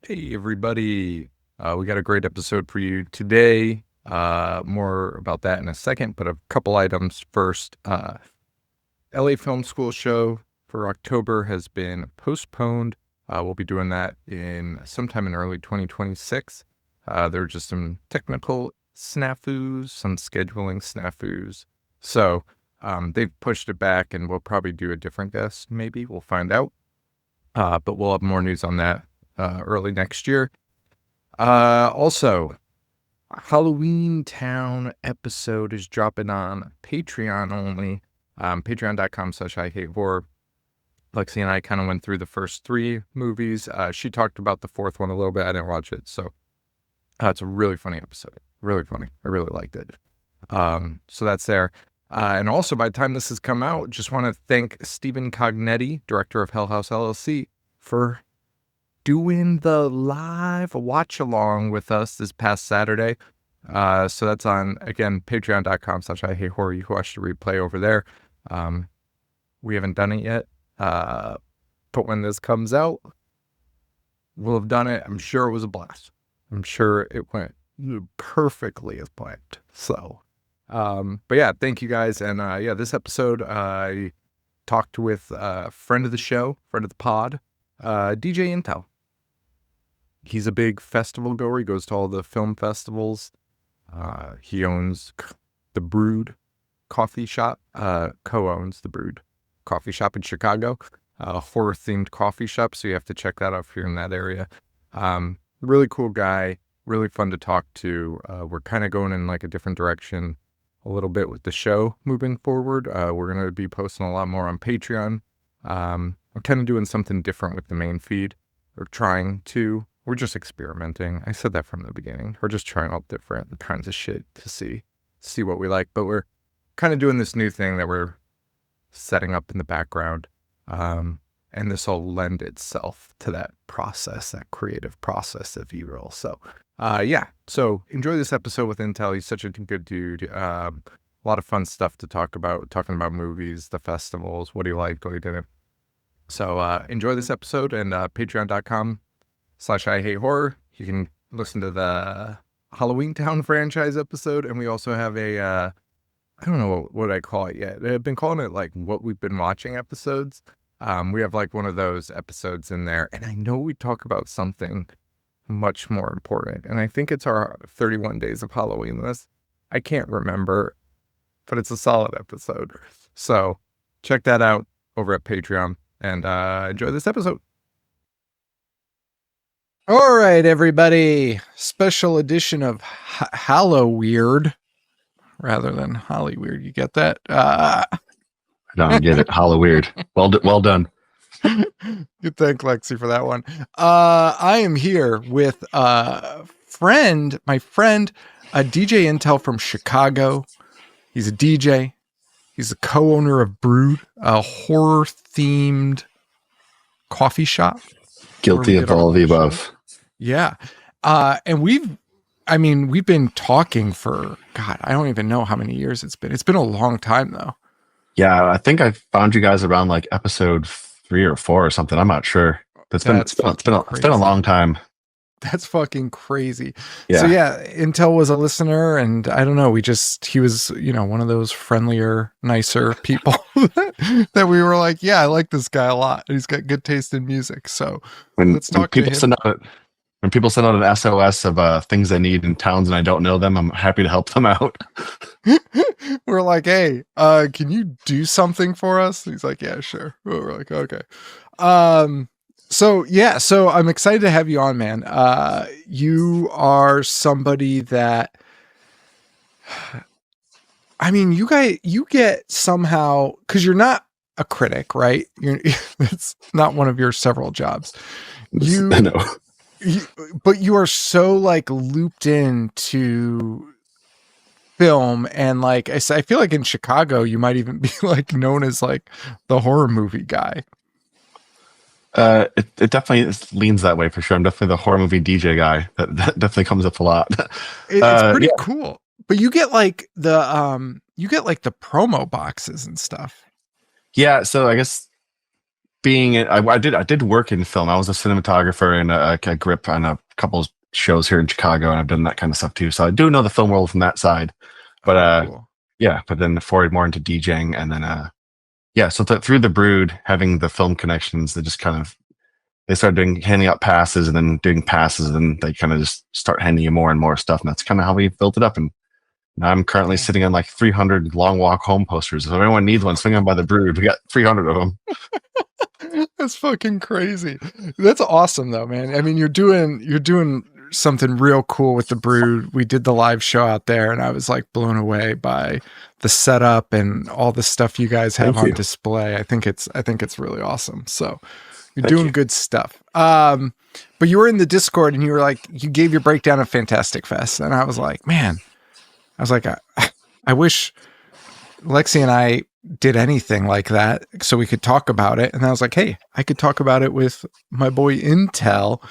Hey, everybody. We got a great episode for you today. More about that in a second, but a couple items first. LA Film School show for October has been postponed. We'll be doing that in sometime in early 2026. There are just some technical snafus, some scheduling snafus. So they've pushed it back, and we'll probably do a different guest, maybe. We'll find out. But we'll have more news on that early next year. Also, Halloween Town episode is dropping on Patreon only. Patreon.com/IHateHorror. Lexi and I kind of went through the first three movies. She talked about the fourth one a little bit. I didn't watch it. So it's a really funny episode. Really funny. I really liked it. So that's there. And also, by the time this has come out, just want to thank Stephen Cognetti, director of Hell House LLC, for doing the live watch along with us this past Saturday. So that's on, again, patreon.com/IHateHorror. You can watch the replay over there. We haven't done it yet. But when this comes out, we'll have done it. I'm sure it was a blast. I'm sure it went perfectly as planned. So, but yeah, thank you guys. And yeah, this episode, I talked with a friend of the show, friend of the pod, DJ Intel. He's a big festival goer. He goes to all the film festivals. He owns the Brewed Coffee Shop, co-owns the Brewed Coffee Shop in Chicago, a horror-themed coffee shop, so you have to check that out if you're in that area. Really cool guy, really fun to talk to. We're kind of going in like a different direction a little bit with the show moving forward. We're going to be posting a lot more on Patreon. I'm kind of doing something different with the main feed, or trying to. We're just experimenting. I said that from the beginning. We're just trying out different kinds of shit to see what we like. But we're kind of doing this new thing that we're setting up in the background. And this will lend itself to that process, that creative process, if you will. So, yeah. So enjoy this episode with Intel. He's such a good dude. A lot of fun stuff to talk about, talking about movies, the festivals, what he liked, what he didn't. So enjoy this episode, and patreon.com/IHateHorror. You can listen to the Halloween Town franchise episode, and we also have a, I don't know what I call it yet. I've been calling it like what we've been watching episodes. We have like one of those episodes in there, and I know we talk about something much more important, and I think it's our 31 Days of Halloween list. I can't remember, but it's a solid episode. So check that out over at Patreon, and enjoy this episode. All right, everybody. Special edition of Hollyweird rather than Hollyweird. You get that? I don't get it. Hollyweird. Well done. Good, thank Lexi for that one. I am here with my friend, DJ Intel from Chicago. He's a DJ. He's the co-owner of Brewed, a horror-themed coffee shop. Guilty of all of the above. Yeah. And we've been talking for, God, I don't even know how many years it's been. It's been a long time though. Yeah, I think I found you guys around like episode 3 or 4 or something. I'm not sure. It's been a long time. That's fucking crazy. Yeah. So yeah, Intel was a listener, and I don't know, he was, one of those friendlier, nicer people that we were like, yeah, I like this guy a lot. He's got good taste in music. So let's talk to him. When people send out an SOS of things they need in towns and I don't know them, I'm happy to help them out. We're like, hey, can you do something for us? He's like, yeah, sure. We're like, okay. So I'm excited to have you on, man. You are somebody that, you get somehow, because you're not a critic, right? It's not one of your several jobs. I know. But you are so like looped into film, and like I feel like in Chicago you might even be like known as like the horror movie guy. It definitely leans that way for sure. I'm definitely the horror movie DJ guy. That definitely comes up a lot. It's pretty cool. But you get like the promo boxes and stuff. Yeah, so I guess being I did work in film. I was a cinematographer and a grip on a couple of shows here in Chicago, and I've done that kind of stuff too. So I do know the film world from that side. But Cool. yeah, but then forward more into DJing, and then yeah. So through the Brood, having the film connections, they just kind of they started handing out passes, and then doing passes, and they kind of just start handing you more and more stuff, and that's kind of how we built it up. And now I'm currently sitting on like 300 long walk home posters. If anyone needs one, swing on by the Brood. We got 300 of them. That's fucking crazy. That's awesome though, man. I mean, you're doing something real cool with the Brood. We did the live show out there and I was like blown away by the setup and all the stuff you guys have on display. I think it's really awesome. So you're doing good stuff. But you were in the Discord and you were like, you gave your breakdown of Fantastic Fest. And I was like, man, I wish Lexi and I did anything like that so we could talk about it. And I was like, hey, I could talk about it with my boy Intel.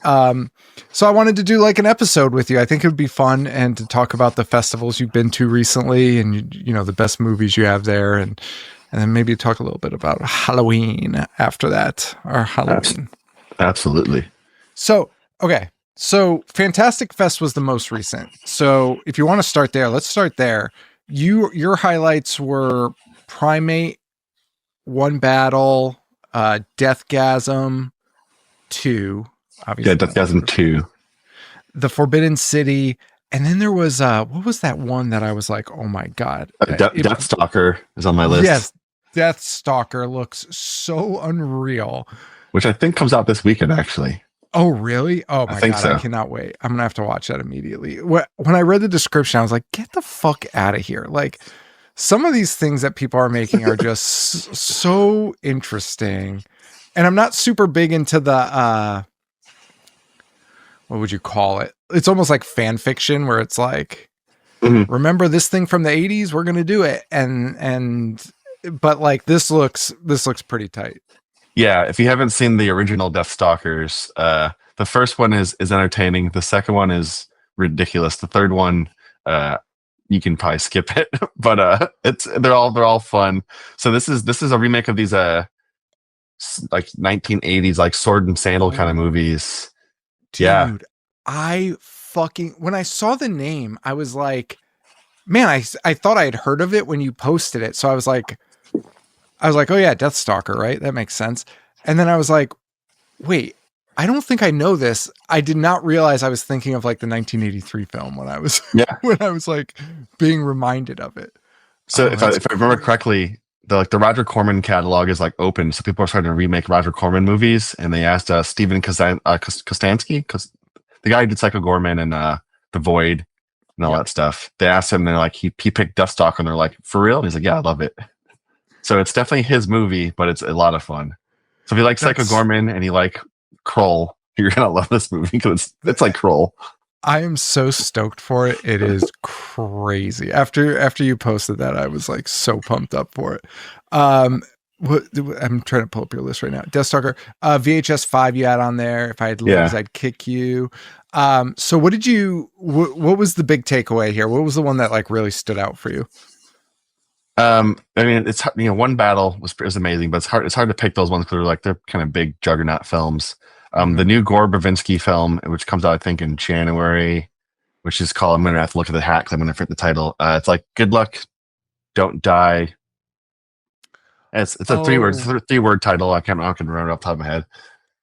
So I wanted to do like an episode with you. I think it would be fun and to talk about the festivals you've been to recently and, you know, the best movies you have there. And then maybe talk a little bit about Halloween after that, or Halloween. Absolutely. So, okay. So Fantastic Fest was the most recent. So if you want to start there, let's start there. Your highlights were Primate, One Battle, Deathgasm 2. Obviously, Yeah, Deathgasm 2. The Forbidden City. And then there was, what was that one that I was like, oh my God. Deathstalker is on my list. Yes, Deathstalker looks so unreal. Which I think comes out this weekend, actually. Oh, really? Oh my God, so. I cannot wait. I'm going to have to watch that immediately. When I read the description, I was like, get the fuck out of here. Like, some of these things that people are making are just so interesting. And I'm not super big into the, what would you call it? It's almost like fan fiction where it's like, remember this thing from the 80s? We're going to do it. But like, this looks pretty tight. Yeah, if you haven't seen the original Deathstalkers, the first one is entertaining. The second one is ridiculous. The third one, you can probably skip it, but they're all fun. So this is a remake of these like 1980s like sword and sandal kind of movies. Dude, yeah, when I saw the name, I was like, man, I thought I had heard of it when you posted it. So I was like, oh yeah, Deathstalker, right? That makes sense. And then I was like, wait, I don't think I know this. I did not realize I was thinking of like the 1983 film when I was like being reminded of it. So if I remember correctly, the Roger Corman catalog is like open, so people are starting to remake Roger Corman movies, and they asked Steven Kostanski, because the guy who did Psycho Gorman and The Void and all that stuff. They asked him, and they're like, he picked Deathstalker, and they're like, for real? And he's like, yeah, I love it. So it's definitely his movie, but it's a lot of fun. So if you like Psycho Gorman and you like Kroll, you're gonna love this movie because it's like Kroll. I am so stoked for it. It is crazy. After you posted that, I was like so pumped up for it. I'm trying to pull up your list right now. Deathstalker, VHS 5 you had on there. If I had legs, I'd kick you. So what was the big takeaway here? What was the one that like really stood out for you? I mean, it's, you know, One Battle was amazing, but it's hard to pick those ones because they're kind of big juggernaut films. The new Gore Verbinski film, which comes out I think in January, which is called, I'm gonna have to look at the hat because I'm gonna forget the title. It's like Good Luck, Don't Die. It's a three word title. I can't remember off the top of my head.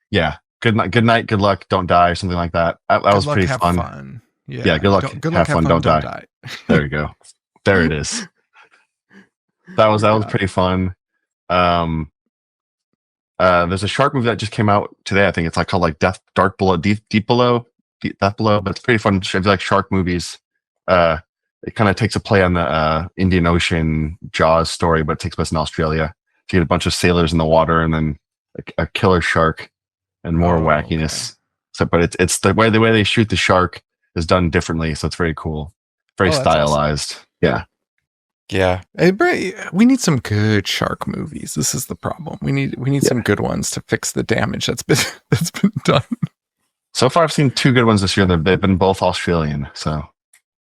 Yeah, good night, good luck, don't die, or something like that. That was pretty fun. Yeah, good luck, have fun, don't die. There you go. There it is. That was pretty fun. There's a shark movie that just came out today. I think it's called like Death Below, but it's pretty fun. If you like shark movies, it kind of takes a play on the Indian Ocean Jaws story, but it takes place in Australia. So you get a bunch of sailors in the water, and then a killer shark, and more wackiness. Okay. So, but it's the way they shoot the shark is done differently, so it's very cool, very stylized. Awesome. Yeah. Yeah, we need some good shark movies. This is the problem. We need some good ones to fix the damage that's been done. So far, I've seen 2 good ones this year. They've been both Australian. So,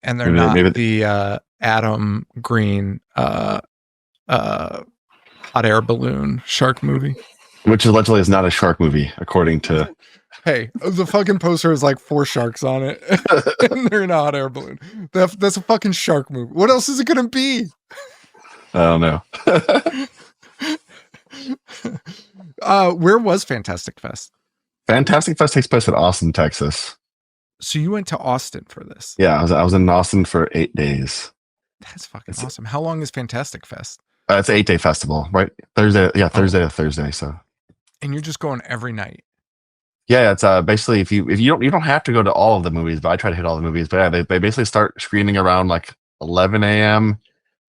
and they're not the Adam Green hot air balloon shark movie. which allegedly is not a shark movie, according to. Hey, the fucking poster has like 4 sharks on it, and they're in a hot air balloon. That's a fucking shark movie. What else is it gonna be? I don't know. Where was Fantastic Fest? Fantastic Fest takes place in Austin, Texas. So you went to Austin for this? Yeah, I was in Austin for 8 days. That's fucking awesome. How long is Fantastic Fest? It's an 8-day festival, right? Thursday, yeah, Thursday to Thursday. So, and you're just going every night. yeah, it's basically if you don't have to go to all of the movies, but I try to hit all the movies. But yeah, they basically start screening around like 11 a.m.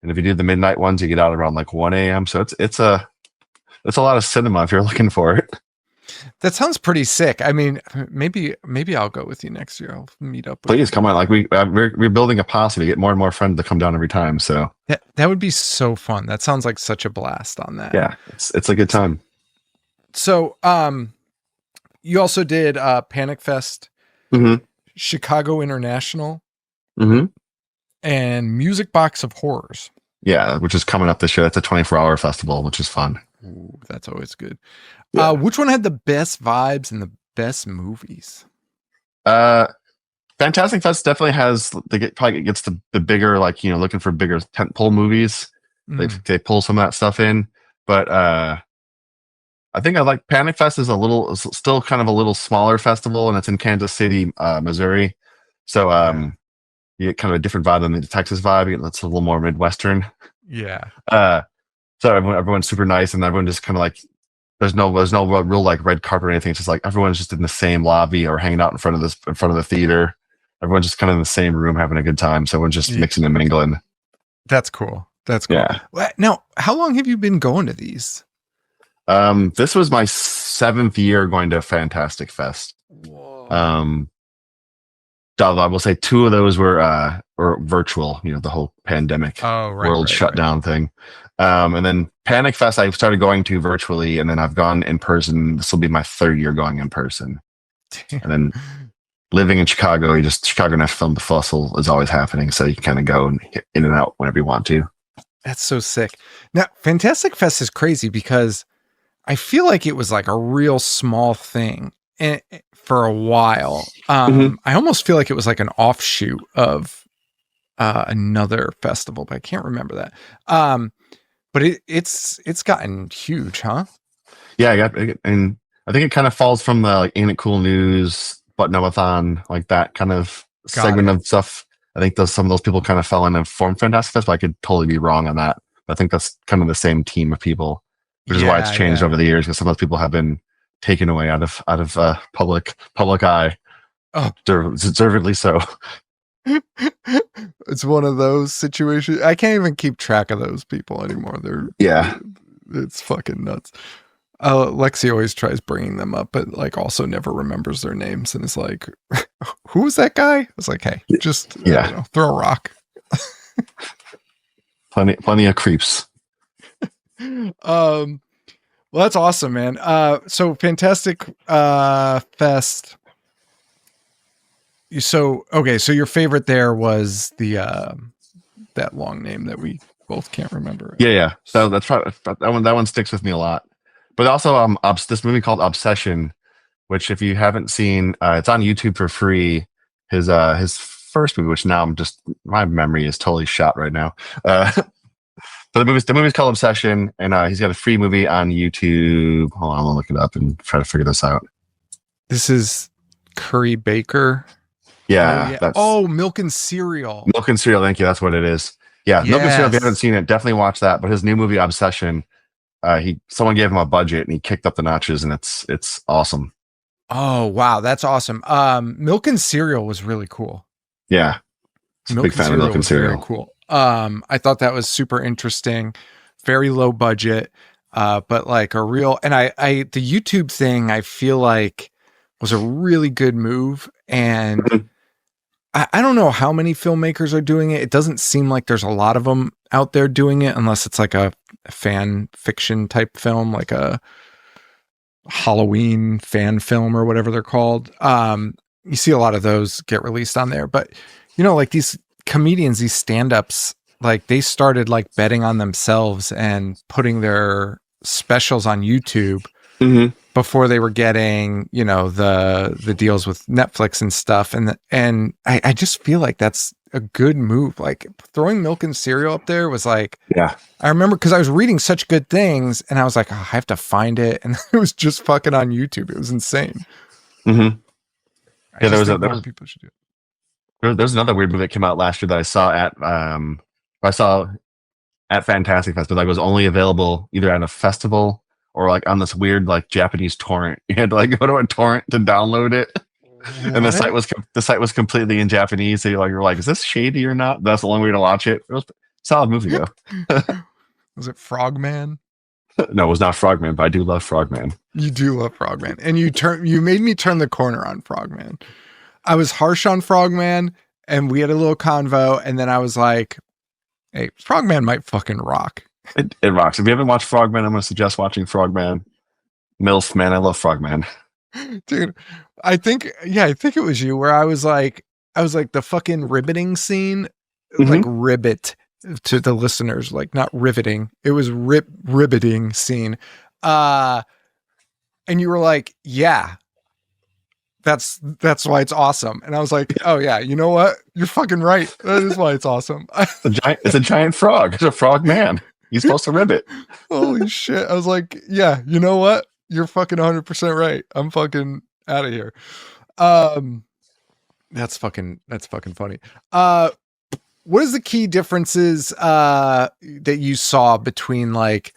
and if you do the midnight ones, you get out around like 1 a.m. So it's a lot of cinema if you're looking for it. That sounds pretty sick. I mean, maybe I'll go with you next year. I'll meet up. Please come on. Like we're building a posse. We get more and more friends to come down every time. So that would be so fun. That sounds like such a blast on that. Yeah, it's a good time. So, you also did Panic Fest, Mm-hmm. Chicago International, Mm-hmm. and Music Box of Horrors. Yeah, which is coming up this year. That's a 24-hour festival, which is fun. Ooh, that's always good. Yeah. Which one had the best vibes and the best movies? Fantastic Fest definitely has. Probably gets the bigger, like looking for bigger tentpole movies. They pull some of that stuff in, but I think I like Panic Fest is still kind of a little smaller festival, and it's in Kansas City, Missouri. So you get kind of a different vibe than the Texas vibe. It's a little more Midwestern. Yeah. So everyone's super nice, and everyone just kind of like there's no real like red carpet or anything. It's just like everyone's just in the same lobby or hanging out in front of the theater. Everyone's just kind of in the same room having a good time. So everyone's just mixing and mingling. That's cool. That's cool. Yeah. Now, how long have you been going to these? This was my 7th year going to Fantastic Fest. Whoa. I will say 2 of those were virtual, the whole pandemic world shutdown thing. And then Panic Fest, I started going to virtually, and then I've gone in person. This will be my 3rd year going in person. Damn. And then living in Chicago, Chicago National Film Festival is always happening, so you can kind of go and get in and out whenever you want to. That's so sick. Now, Fantastic Fest is crazy because I feel like it was like a real small thing for a while. I almost feel like it was like an offshoot of another festival, but I can't remember that. But it's gotten huge, huh? Yeah, and I think it kind of falls from the like, Ain't It Cool News, Button-Up-a-thon, like that kind of segment of stuff. I think some of those people kind of fell in and formed Fantastic Fest, but I could totally be wrong on that. But I think that's kind of the same team of people, which is why it's changed over the years, because some of those people have been taken away out of public eye. Oh, deservedly so. It's one of those situations. I can't even keep track of those people anymore. It's fucking nuts. Lexi always tries bringing them up, but like also never remembers their names, and is like, "Who was that guy?" I was like, "Hey, just throw a rock." plenty of creeps. Well, that's awesome, man. So Fantastic Fest. So your favorite there was the that long name that we both can't remember. Yeah. So that's probably that one sticks with me a lot. But also this movie called Obsession, which if you haven't seen, it's on YouTube for free. His first movie, which now my memory is totally shot right now. But the movie's called Obsession, and he's got a free movie on YouTube. Hold on, I'm gonna look it up and try to figure this out. This is Curry Baker. Yeah. Milk and Cereal. Milk and Cereal, thank you. That's what it is. Yeah, yes. Milk and Cereal, if you haven't seen it, definitely watch that. But his new movie, Obsession, someone gave him a budget and he kicked up the notches, and it's awesome. Oh, wow. That's awesome. Milk and Cereal was really cool. Yeah. Big fan of Milk and Cereal. Very cool. I thought that was super interesting, very low budget, but like a real, and the YouTube thing, I feel like was a really good move. And I don't know how many filmmakers are doing it. It doesn't seem like there's a lot of them out there doing it, unless it's like a fan fiction type film, like a Halloween fan film or whatever they're called. You see a lot of those get released on there, but like these comedians, these stand-ups, like they started like betting on themselves and putting their specials on YouTube Mm-hmm. before they were getting, you know, the deals with Netflix and stuff. And I just feel like that's a good move. Like throwing milk and cereal up there was like, Yeah. I remember because I was reading such good things and I was like, oh, I have to find it. And it was just fucking on YouTube. It was insane. Mm-hmm. I Yeah, just think more people should do it. there's another weird movie that came out last year that I saw at Fantastic Fest, but like was only available either at a festival or like on this weird like Japanese torrent. You had to like go to a torrent to download it, and the site was completely in Japanese. So you're like, is this shady or not? That's the only way to watch it. It was a solid movie though. Was it Frogman? No, it was not Frogman, but I do love Frogman. You do love Frogman, and you made me turn the corner on Frogman. I was harsh on Frogman, and we had a little convo, and then I was like, "Hey, Frogman might fucking rock." It rocks. If you haven't watched Frogman, I'm going to suggest watching Frogman. MILF, man, I love Frogman. Dude, I think it was you where I was like the fucking ribbiting scene, like ribbit to the listeners, like not riveting. It was ribbiting scene. And you were like, yeah, that's why it's awesome. And I was like, oh yeah, you know what? You're fucking right. That is why it's awesome. It's a giant frog. It's a frog man. He's supposed to ribbit. Holy shit. I was like, yeah, you know what? You're fucking 100% right. I'm fucking out of here. That's fucking funny. What is the key differences that you saw between like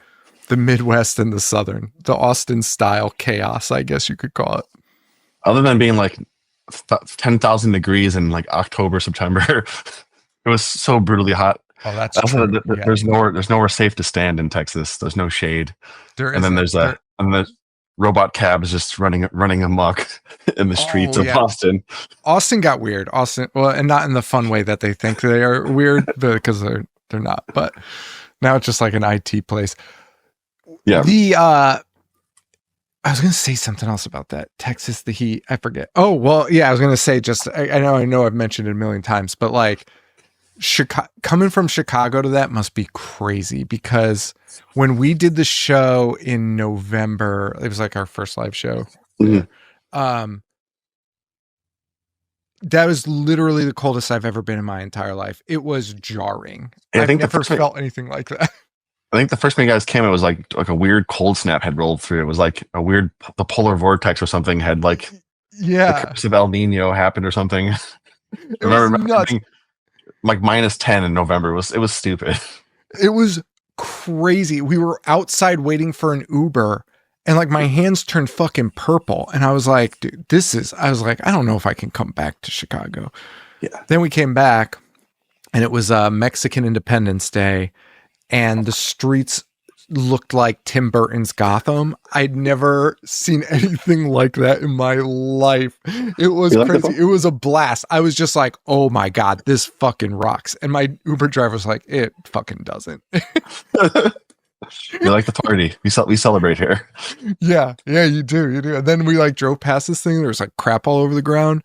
the Midwest and the Southern, the Austin style chaos, I guess you could call it? Other than being like 10,000 degrees in like October, September, it was so brutally hot. Oh, that's true. There's nowhere safe to stand in Texas. There's no shade. And then there's robot cabs just running amok in the streets of Austin. Austin got weird. Well, and not in the fun way that they think they are weird, because they're not. But now it's just like an IT place. Yeah. I was going to say something else about that. Texas, the heat. I forget. Oh, well, yeah. I was going to say I know I've mentioned it a million times, but like coming from Chicago to that must be crazy, because when we did the show in November, it was like our first live show. Mm-hmm. That was literally the coldest I've ever been in my entire life. It was jarring. I think never felt anything like that. I think the first time you guys came, it was like a weird cold snap had rolled through. It was like the polar vortex or something had like the curse of El Nino happened or something. I remember being like -10 in November. It was stupid. It was crazy. We were outside waiting for an Uber, and like my hands turned fucking purple, and I was like, dude, I don't know if I can come back to Chicago. Yeah. Then we came back, and it was Mexican Independence Day, and the streets looked like Tim Burton's Gotham. I'd never seen anything like that in my life. It was crazy. It was a blast. I was just like, oh my God, this fucking rocks. And my Uber driver was like, it fucking doesn't. We like the party. We celebrate here. Yeah, you do. And then we like drove past this thing. There was like crap all over the ground.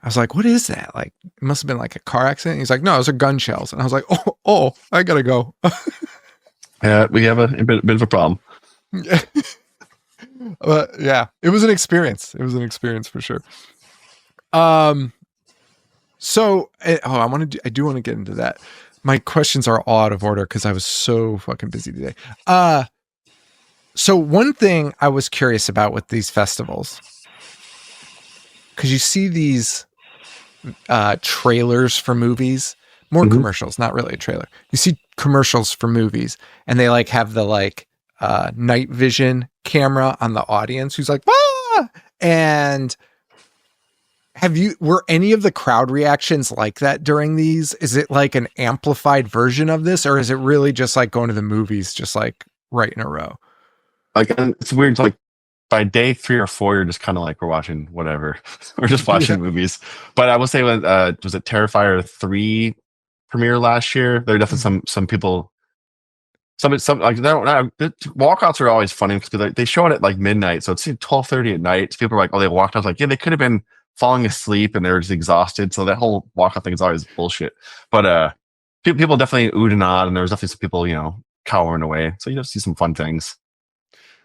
I was like, what is that? Like, it must have been like a car accident. He's like, no, those are gun shells. And I was like, oh, I gotta go. Yeah, we have a bit of a problem. But yeah, it was an experience. It was an experience for sure. So, I do want to get into that. My questions are all out of order because I was so fucking busy today. So one thing I was curious about with these festivals, because you see these trailers for movies, more commercials, not really a trailer. You see commercials for movies, and they like have the like night vision camera on the audience who's like, ah! And were any of the crowd reactions like that during these? Is it like an amplified version of this, or is it really just like going to the movies, just like right in a row? Like, it's weird. Like by day 3 or 4, you're just kind of like, we're watching whatever. We're just watching movies. But I will say, when was it Terrifier 3 premiere last year? There are definitely some people. Some like the walkouts are always funny because they show it at like midnight, so it's 12:30 at night. So people are like, oh, they walked out. I was like, yeah, they could have been falling asleep and they were just exhausted. So that whole walkout thing is always bullshit. But people definitely oohed and ahhed, and there was definitely some people, cowering away. So you just see some fun things.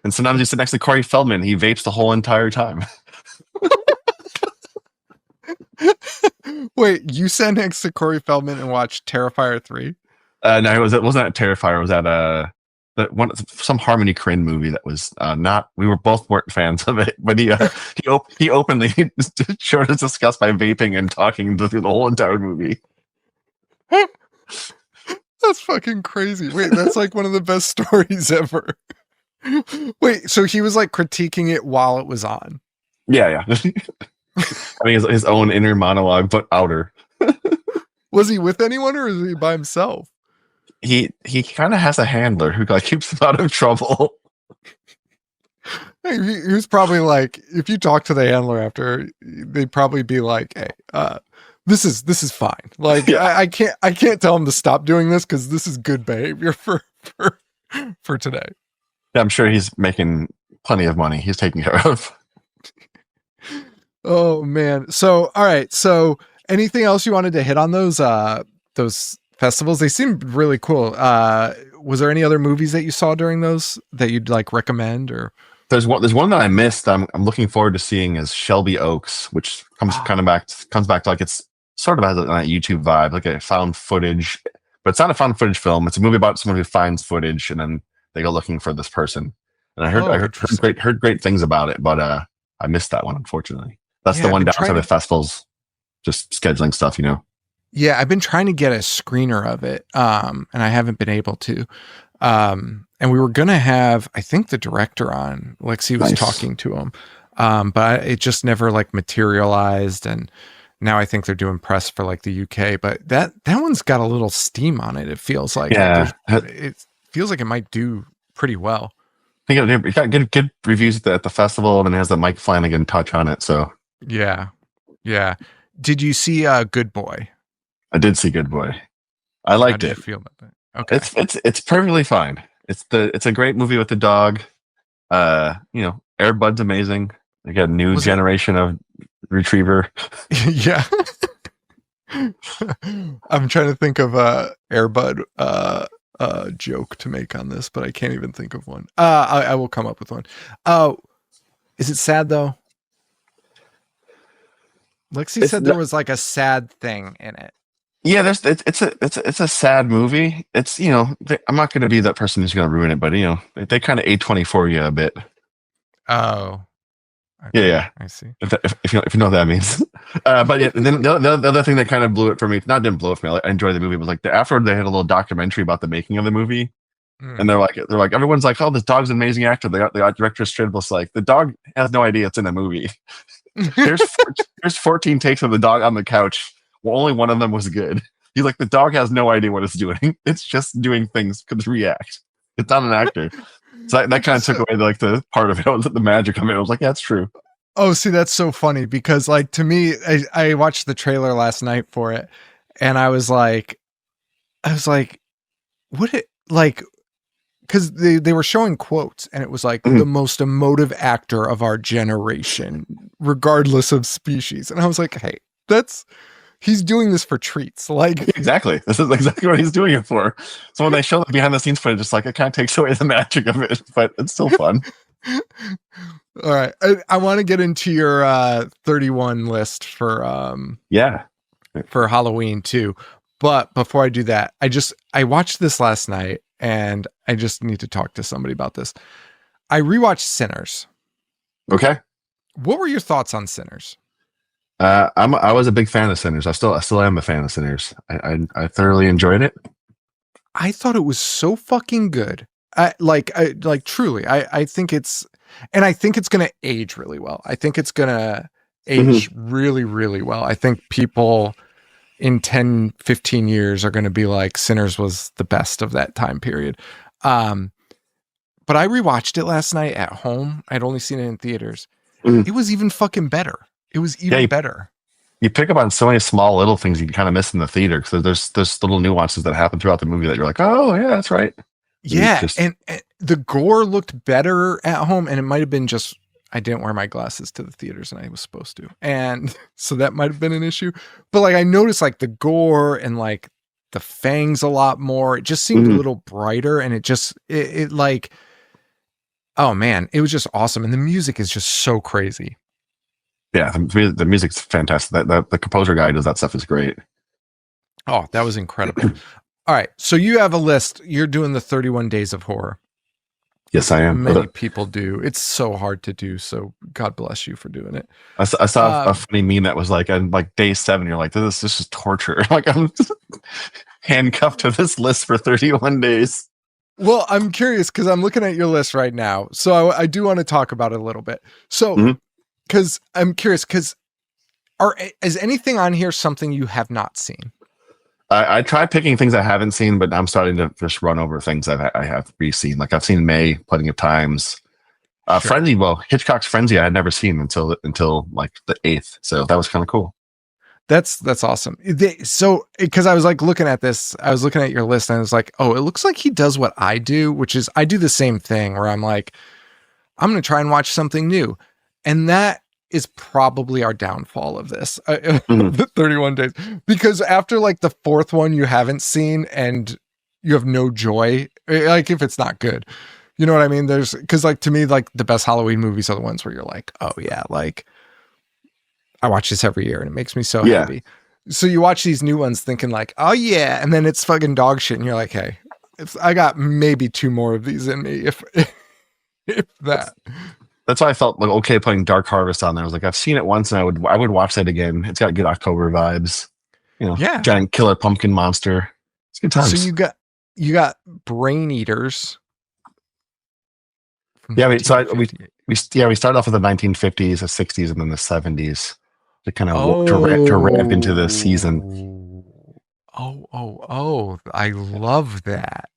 And sometimes you sit next to Corey Feldman. He vapes the whole entire time. Wait, you sat next to Corey Feldman and watched Terrifier 3? No, it wasn't at Terrifier. It was at some Harmony Korine movie that was not. We were both weren't fans of it, but he openly showed his disgust by vaping and talking through the whole entire movie. That's fucking crazy. Wait, that's like one of the best stories ever. Wait, so he was like critiquing it while it was on? Yeah. I mean, his own inner monologue, but outer. Was he with anyone or is he by himself? He kind of has a handler who like keeps him out of trouble. He was probably like, if you talk to the handler after, they'd probably be like, "Hey, this is fine. Like, yeah. I can't tell him to stop doing this because this is good behavior for today." Yeah, I'm sure he's making plenty of money. He's taken care of. Oh man. So all right. So anything else you wanted to hit on those festivals? They seemed really cool. Was there any other movies that you saw during those that you'd like recommend? Or there's one that I missed. I'm looking forward to seeing is Shelby Oaks, which comes back to like it's sort of has a YouTube vibe, like a found footage, but it's not a found footage film. It's a movie about someone who finds footage and then they go looking for this person. And I heard great things about it, but I missed that one, unfortunately. That's the one downside of the festivals, just scheduling stuff, you know. Yeah, I've been trying to get a screener of it, and I haven't been able to. And we were gonna have, I think, the director on. Lexi was talking to him, but it just never like materialized. And now I think they're doing press for like the UK, but that one's got a little steam on it. It feels like it feels like it might do pretty well. I think it got good reviews at the festival, and it has the Mike Flanagan touch on it. So yeah. Did you see Good Boy? I did see Good Boy. I liked it. How did you feel about that? Okay, it's perfectly fine. It's a great movie with the dog. Air Bud's amazing. They got a new generation of retriever. Yeah. I'm trying to think of Air Bud joke to make on this, but I can't even think of one. I will come up with one. Is it sad though? Lexi said there was like a sad thing in it. Yeah, it's a sad movie. It's I'm not going to be that person who's going to ruin it, but they kind of A24 you a bit. Oh, okay. Yeah, I see. If you know what that means. But yeah, then the other thing that kind of blew it for me, didn't blow it for me. I enjoyed the movie. Was like afterward they had a little documentary about the making of the movie, and they're like everyone's like, oh, this dog's an amazing actor. The director straight was like, the dog has no idea it's in a movie. There's 14 takes of the dog on the couch. Well, only one of them was good. He's like, the dog has no idea what it's doing. It's just doing things to react. It's not an actor. So that kind of took away the part of it. The magic of it. I was like, yeah, that's true. Oh, see, that's so funny because like to me, I watched the trailer last night for it, and I was like, what it like? Because they were showing quotes, and it was like the most emotive actor of our generation, regardless of species. And I was like, hey, he's doing this for treats. Like exactly, this is exactly what he's doing it for. So when they show the behind the scenes footage, it's like it kind of takes away the magic of it, but it's still fun. All right, I want to get into your 31 list for for Halloween too. But before I do that, I watched this last night. And I just need to talk to somebody about this. I rewatched Sinners. Okay. What were your thoughts on Sinners? I was a big fan of Sinners. I still am a fan of Sinners. I thoroughly enjoyed it. I thought it was so fucking good. Truly. I think it's going to age really well. I think it's going to age really, really well. I think people in 10, 15 years are going to be like, Sinners was the best of that time period. But I rewatched it last night at home. I'd only seen it in theaters. It was even fucking better. It was even better. You pick up on so many small little things you kind of miss in the theater because there's little nuances that happen throughout the movie that you're like, oh yeah, that's right. Yeah, and the gore looked better at home, and it might have been just I didn't wear my glasses to the theaters and I was supposed to. And so that might've been an issue, but like, I noticed like the gore and like the fangs a lot more. It just seemed a little brighter and it Oh man, it was just awesome, and the music is just so crazy. Yeah, the music's fantastic. The composer guy who does that stuff is great. Oh, that was incredible. All right, so you have a list. You're doing the 31 Days of Horror. Yes, I am. Many people do. It's so hard to do. So God bless you for doing it. I saw a funny meme that was like, on like day 7, you're like, this is torture. Like I'm handcuffed to this list for 31 days. Well, I'm curious because I'm looking at your list right now. So I do want to talk about it a little bit. So, because I'm curious, is anything on here something you have not seen? I try picking things I haven't seen, but I'm starting to just run over things I have re-seen. Like I've seen May plenty of times. Sure. Frenzy, Hitchcock's Frenzy I had never seen until like the 8th. So that was kind of cool. That's awesome. So because I was like looking at this, I was looking at your list and I was like, oh, it looks like he does what I do, which is I do the same thing where I'm like, I'm going to try and watch something new. And that is probably our downfall of this, the 31 days, because after like the 4th one you haven't seen and you have no joy, like if it's not good, you know what I mean? Because like to me, like the best Halloween movies are the ones where you're like, oh yeah, like I watch this every year and it makes me so happy. So you watch these new ones thinking like, oh yeah, and then it's fucking dog shit, and you're like, hey, I got maybe 2 more of these in me, if that. That's why I felt like okay putting Dark Harvest on there. I was like, I've seen it once, and I would watch that again. It's got good October vibes, giant killer pumpkin monster. It's good times. So you got Brain Eaters. Yeah, we started off with the 1950s, the 60s, and then the 70s to kind of to ramp into the season. Oh! I love that.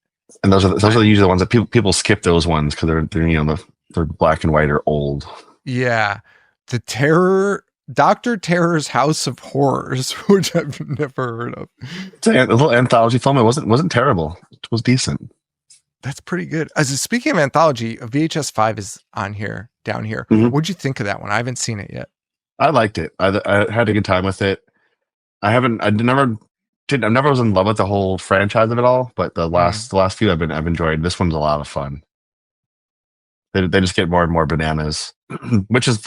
And those are usually the ones that people skip those ones because they're black and white or old. Yeah. The Dr. Terror's House of Horrors, which I've never heard of. It's a little anthology film. It wasn't terrible. It was decent. That's pretty good. Speaking of anthology, VHS 5 is down here. Mm-hmm. What'd you think of that one? I haven't seen it yet. I liked it. I had a good time with it. I never was in love with the whole franchise of it all, but the last few I've enjoyed. This one's a lot of fun. They just get more and more bananas, which is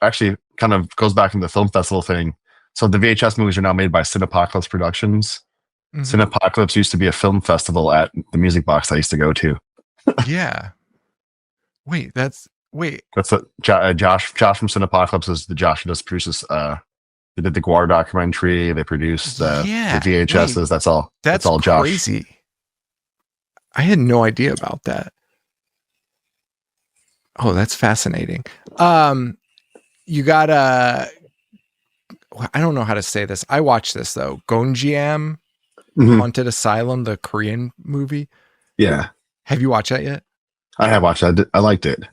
actually kind of goes back into the film festival thing. So the VHS movies are now made by Cinepocalypse Productions. Mm-hmm. Cinepocalypse used to be a film festival at the Music Box I used to go to. Yeah. That's what Josh from Cinepocalypse is the Josh who just produces. They did the Goer documentary. They produced the VHSs. That's all. That's all Josh. Crazy. I had no idea about that. Oh, that's fascinating. You got I don't know how to say this. I watched this though. Gonjiam, Haunted Asylum, the Korean movie. Yeah. Have you watched that yet? I have watched that. I liked it.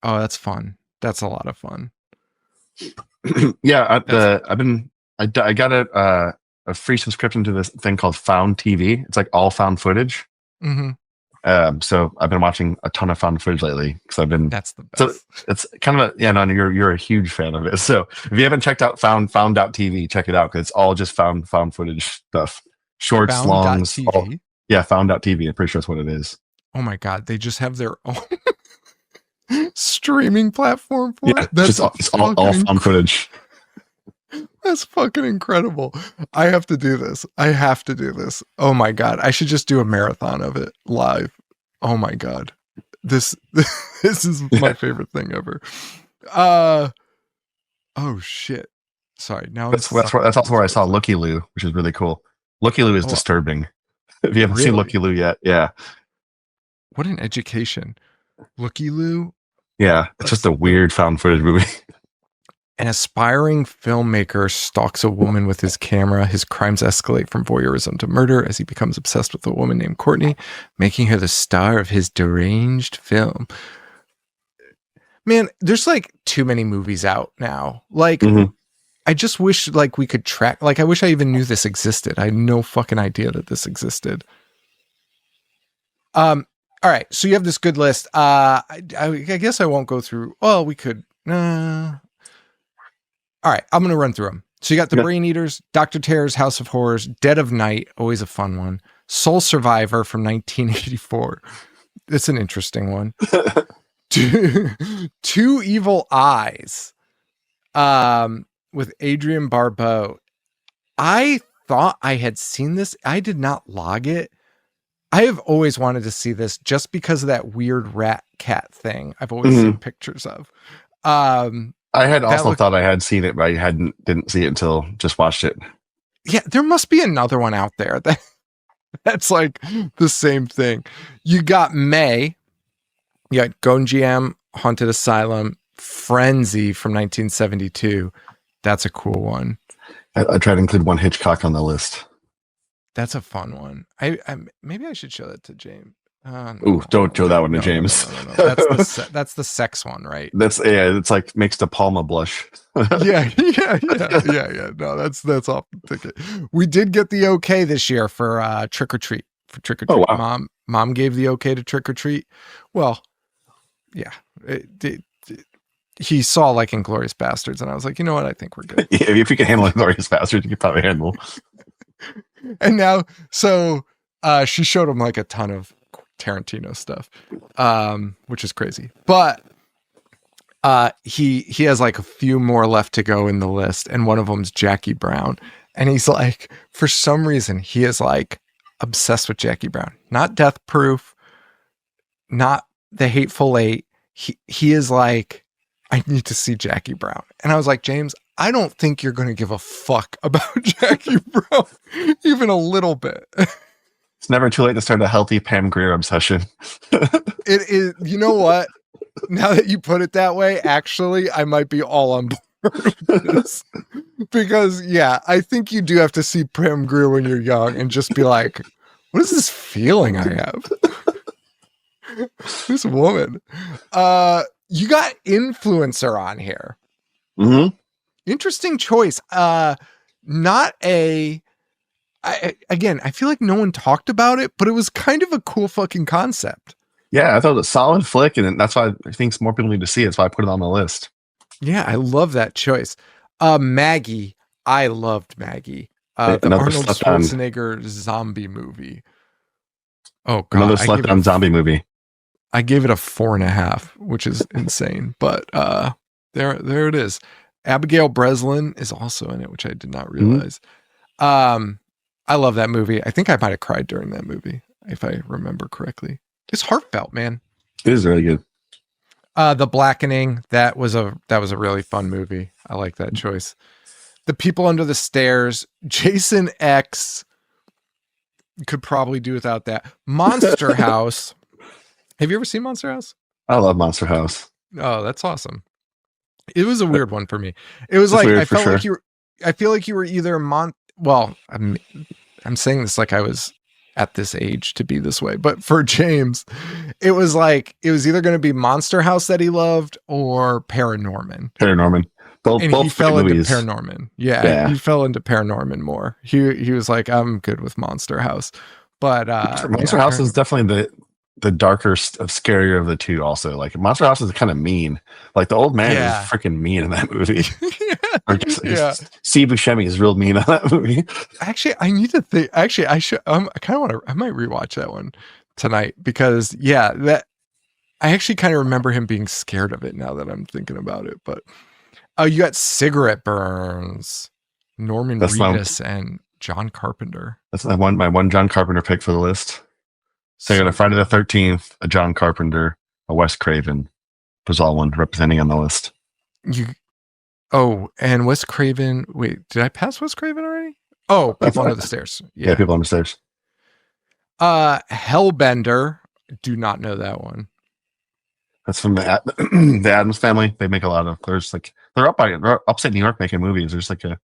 Oh, that's fun. That's a lot of fun. Yeah, I got a free subscription to this thing called Found TV. It's like all found footage. Mm-hmm. So I've been watching a ton of found footage lately because I've been. That's the best. So it's kind of you're a huge fan of it. So if you haven't checked out Found Out TV, check it out because it's all just found footage stuff, shorts, longs. Found Out TV. I'm pretty sure that's what it is. Oh my god, they just have their own streaming platform for it. It's all found footage. That's fucking incredible. I have to do this. Oh my god, I should just do a marathon of it live. Oh my god, this is my favorite thing ever. Oh shit. Sorry. Now that's also where I saw Looky Loo, which is really cool. Looky Loo is disturbing. If you haven't seen Looky Loo yet, yeah. What an education. Looky Loo. Yeah, it's just a weird found footage movie. An aspiring filmmaker stalks a woman with his camera. His crimes escalate from voyeurism to murder as he becomes obsessed with a woman named Courtney, making her the star of his deranged film. Man, there's like too many movies out now. Like, I just wish like we could track. Like, I wish I even knew this existed. I had no fucking idea that this existed. All right, so you have this good list. I guess I won't go through. Well, we could. All right, I'm going to run through them. So you got The Brain Eaters, Dr. Terror's House of Horrors, Dead of Night, always a fun one. Soul Survivor from 1984. It's an interesting one. Two Evil Eyes, with Adrienne Barbeau. I thought I had seen this. I did not log it. I have always wanted to see this just because of that weird rat cat thing I've always seen pictures of. I had also thought I had seen it, but I didn't see it until just watched it. Yeah, there must be another one out there that's like the same thing. You got May. You got Gonjiam, Haunted Asylum, Frenzy from 1972. That's a cool one. I tried to include one Hitchcock on the list. That's a fun one. I maybe I should show that to James. Don't show that one to James. No. That's the sex one, right? It's like makes De Palma blush. yeah. No, that's off the ticket. We did get the okay this year for Trick or Treat. For Trick or Treat, oh, wow. Mom gave the okay to Trick or Treat. Well, yeah, he saw like Inglourious Bastards, and I was like, you know what? I think we're good. If you can handle Inglourious Bastards, you can probably handle. And now, so she showed him like a ton of Tarantino stuff, which is crazy. But he has like a few more left to go in the list, and one of them's Jackie Brown. And he's like, for some reason, he is like obsessed with Jackie Brown. Not Death Proof, not The Hateful Eight. He is like, I need to see Jackie Brown. And I was like, James, I don't think you're going to give a fuck about Jackie Brown even a little bit. It's never too late to start a healthy Pam Grier obsession. It is. You know what? Now that you put it that way, actually, I might be all on board with this. Because, yeah, I think you do have to see Pam Grier when you're young and just be like, what is this feeling I have? This woman. You got influencer on here. Mm-hmm. Interesting choice. Not a. Again, I feel like no one talked about it, but it was kind of a cool fucking concept. Yeah, I thought it was a solid flick, and that's why I think more people need to see it. That's why I put it on the list. Yeah, I love that choice. Maggie. I loved Maggie. The Arnold Schwarzenegger zombie movie. Oh god, another slept-on zombie movie. I gave it a 4.5, which is insane. But there it is. Abigail Breslin is also in it, which I did not realize. Mm-hmm. I love that movie. I think I might have cried during that movie, if I remember correctly. It's heartfelt, man. It is really good. The Blackening, that was a really fun movie. I like that choice. The People Under the Stairs, Jason X. Could probably do without that. Monster House. Have you ever seen Monster House? I love Monster House. Oh, that's awesome. It was a weird one for me. It was like I felt like I feel like you were either well, I'm saying this like I was at this age to be this way, but for James, it was like it was either going to be Monster House that he loved or Paranorman. Both he fell into Paranorman. Yeah, he fell into Paranorman more. He was like, I'm good with Monster House, but Monster House is definitely the darker, scarier of the two. Also, like Monster House is kind of mean. Like the old man is freaking mean in that movie. Steve Buscemi is real mean on that movie. Actually, I need to think. Actually, I should. I kind of want to. I might rewatch that one tonight because that I actually kind of remember him being scared of it now that I'm thinking about it. But you got Cigarette Burns, Norman Reedus, and John Carpenter. That's my one John Carpenter pick for the list. So I got a Friday the 13th, a John Carpenter, a Wes Craven. Was all one representing on the list. And Wes Craven. Wait, did I pass Wes Craven already? Oh, People Under the Stairs. Yeah, People Under the Stairs. Hellbender. Do not know that one. That's from the Addams Family. They make a lot of. They're upstate New York making movies. There's like a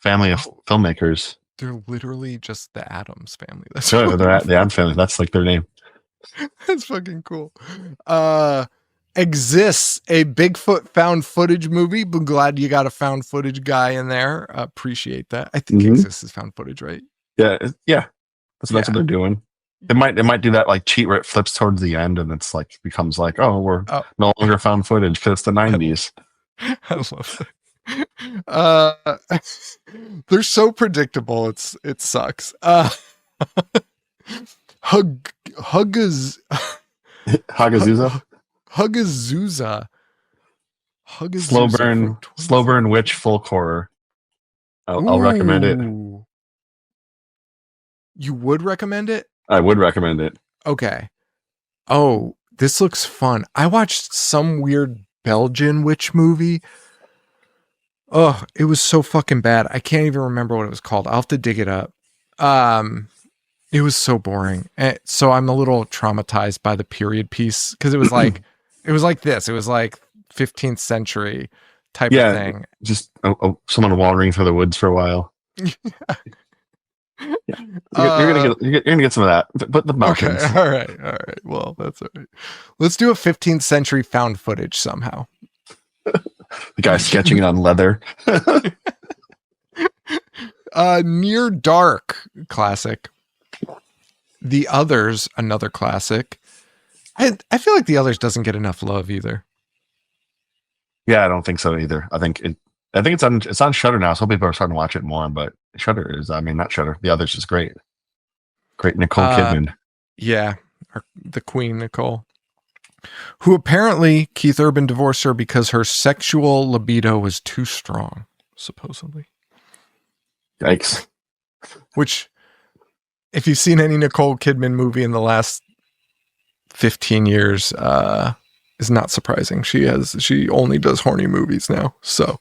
family of filmmakers. They're literally just the Addams Family. That's they're the Addams Family. That's like their name. That's fucking cool. Exists a Bigfoot found footage movie. But glad you got a found footage guy in there. Appreciate that. I think Exists is found footage, right? Yeah. That's what they're doing. It might do that like cheat where it flips towards the end and it's like becomes like, we're no longer found footage because it's the 90s. I love that. They're so predictable. It sucks. Hagazusa? Hugazooza. Slow From burn witch folk horror. I'll recommend it. Ooh. You would recommend it? I would recommend it. Okay. Oh, this looks fun. I watched some weird Belgian witch movie. Oh, it was so fucking bad. I can't even remember what it was called. I'll have to dig it up. It was so boring. So I'm a little traumatized by the period piece because it was like this. It was like 15th century type of thing. Just someone wandering through the woods for a while. Yeah. You're gonna get some of that. But the mountains. Okay, all right. Well, that's all right. Let's do a 15th century found footage somehow. The guy sketching it on leather. Near Dark, classic. The Others, another classic. I feel like The Others doesn't get enough love either. Yeah, I don't think so either. I think it's on Shudder now, so people are starting to watch it more. But Shudder is, not Shudder. The Others is great. Great Nicole Kidman. Yeah, the Queen Nicole, who apparently Keith Urban divorced her because her sexual libido was too strong, supposedly. Yikes. Which, if you've seen any Nicole Kidman movie in the last 15 years, is not surprising. She only does horny movies now. So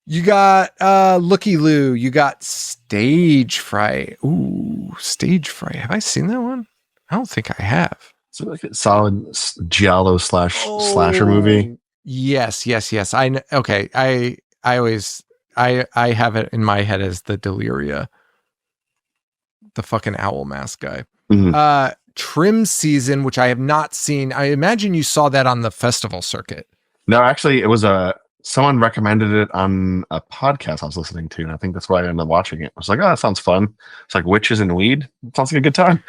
you got Looky Loo, you got Stage Fright. Ooh, Stage Fright. Have I seen that one? I don't think I have. It's like a solid giallo slasher movie. Yes. I know. Okay. I have it in my head as the Deliria, the fucking owl mask guy. Mm-hmm. Trim Season, which I have not seen. I imagine you saw that on the festival circuit. No, actually, it was someone recommended it on a podcast I was listening to, and I think that's why I ended up watching it. I was like, oh, that sounds fun. It's like witches and weed. It sounds like a good time.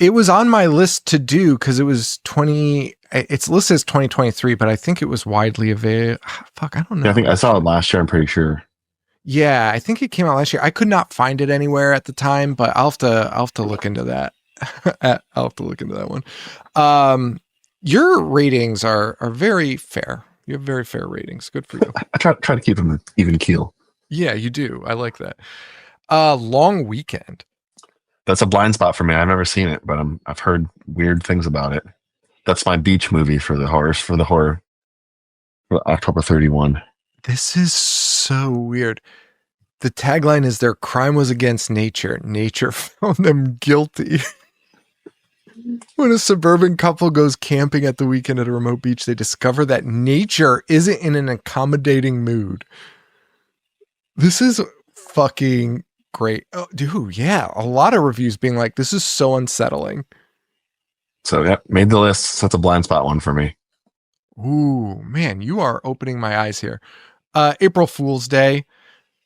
It was on my list to do because it was it's listed as 2023, but I think it was widely available. Fuck, I don't know. Yeah, I think I saw it last year, I'm pretty sure. Yeah, I think it came out last year. I could not find it anywhere at the time, but I'll have to look into that. I'll have to look into that one. Your ratings are very fair. You have very fair ratings. Good for you. I try to keep them even keel. Yeah, you do. I like that. Long Weekend. That's a blind spot for me. I've never seen it, but I've heard weird things about it. That's my beach movie for the horror for October 31. This is so weird. The tagline is their crime was against nature. Nature found them guilty. When a suburban couple goes camping at the weekend at a remote beach, they discover that nature isn't in an accommodating mood. This is fucking great. Oh, dude, yeah. A lot of reviews being like, this is so unsettling. So, yeah, made the list. So that's a blind spot one for me. Ooh, man, you are opening my eyes here. April Fool's Day.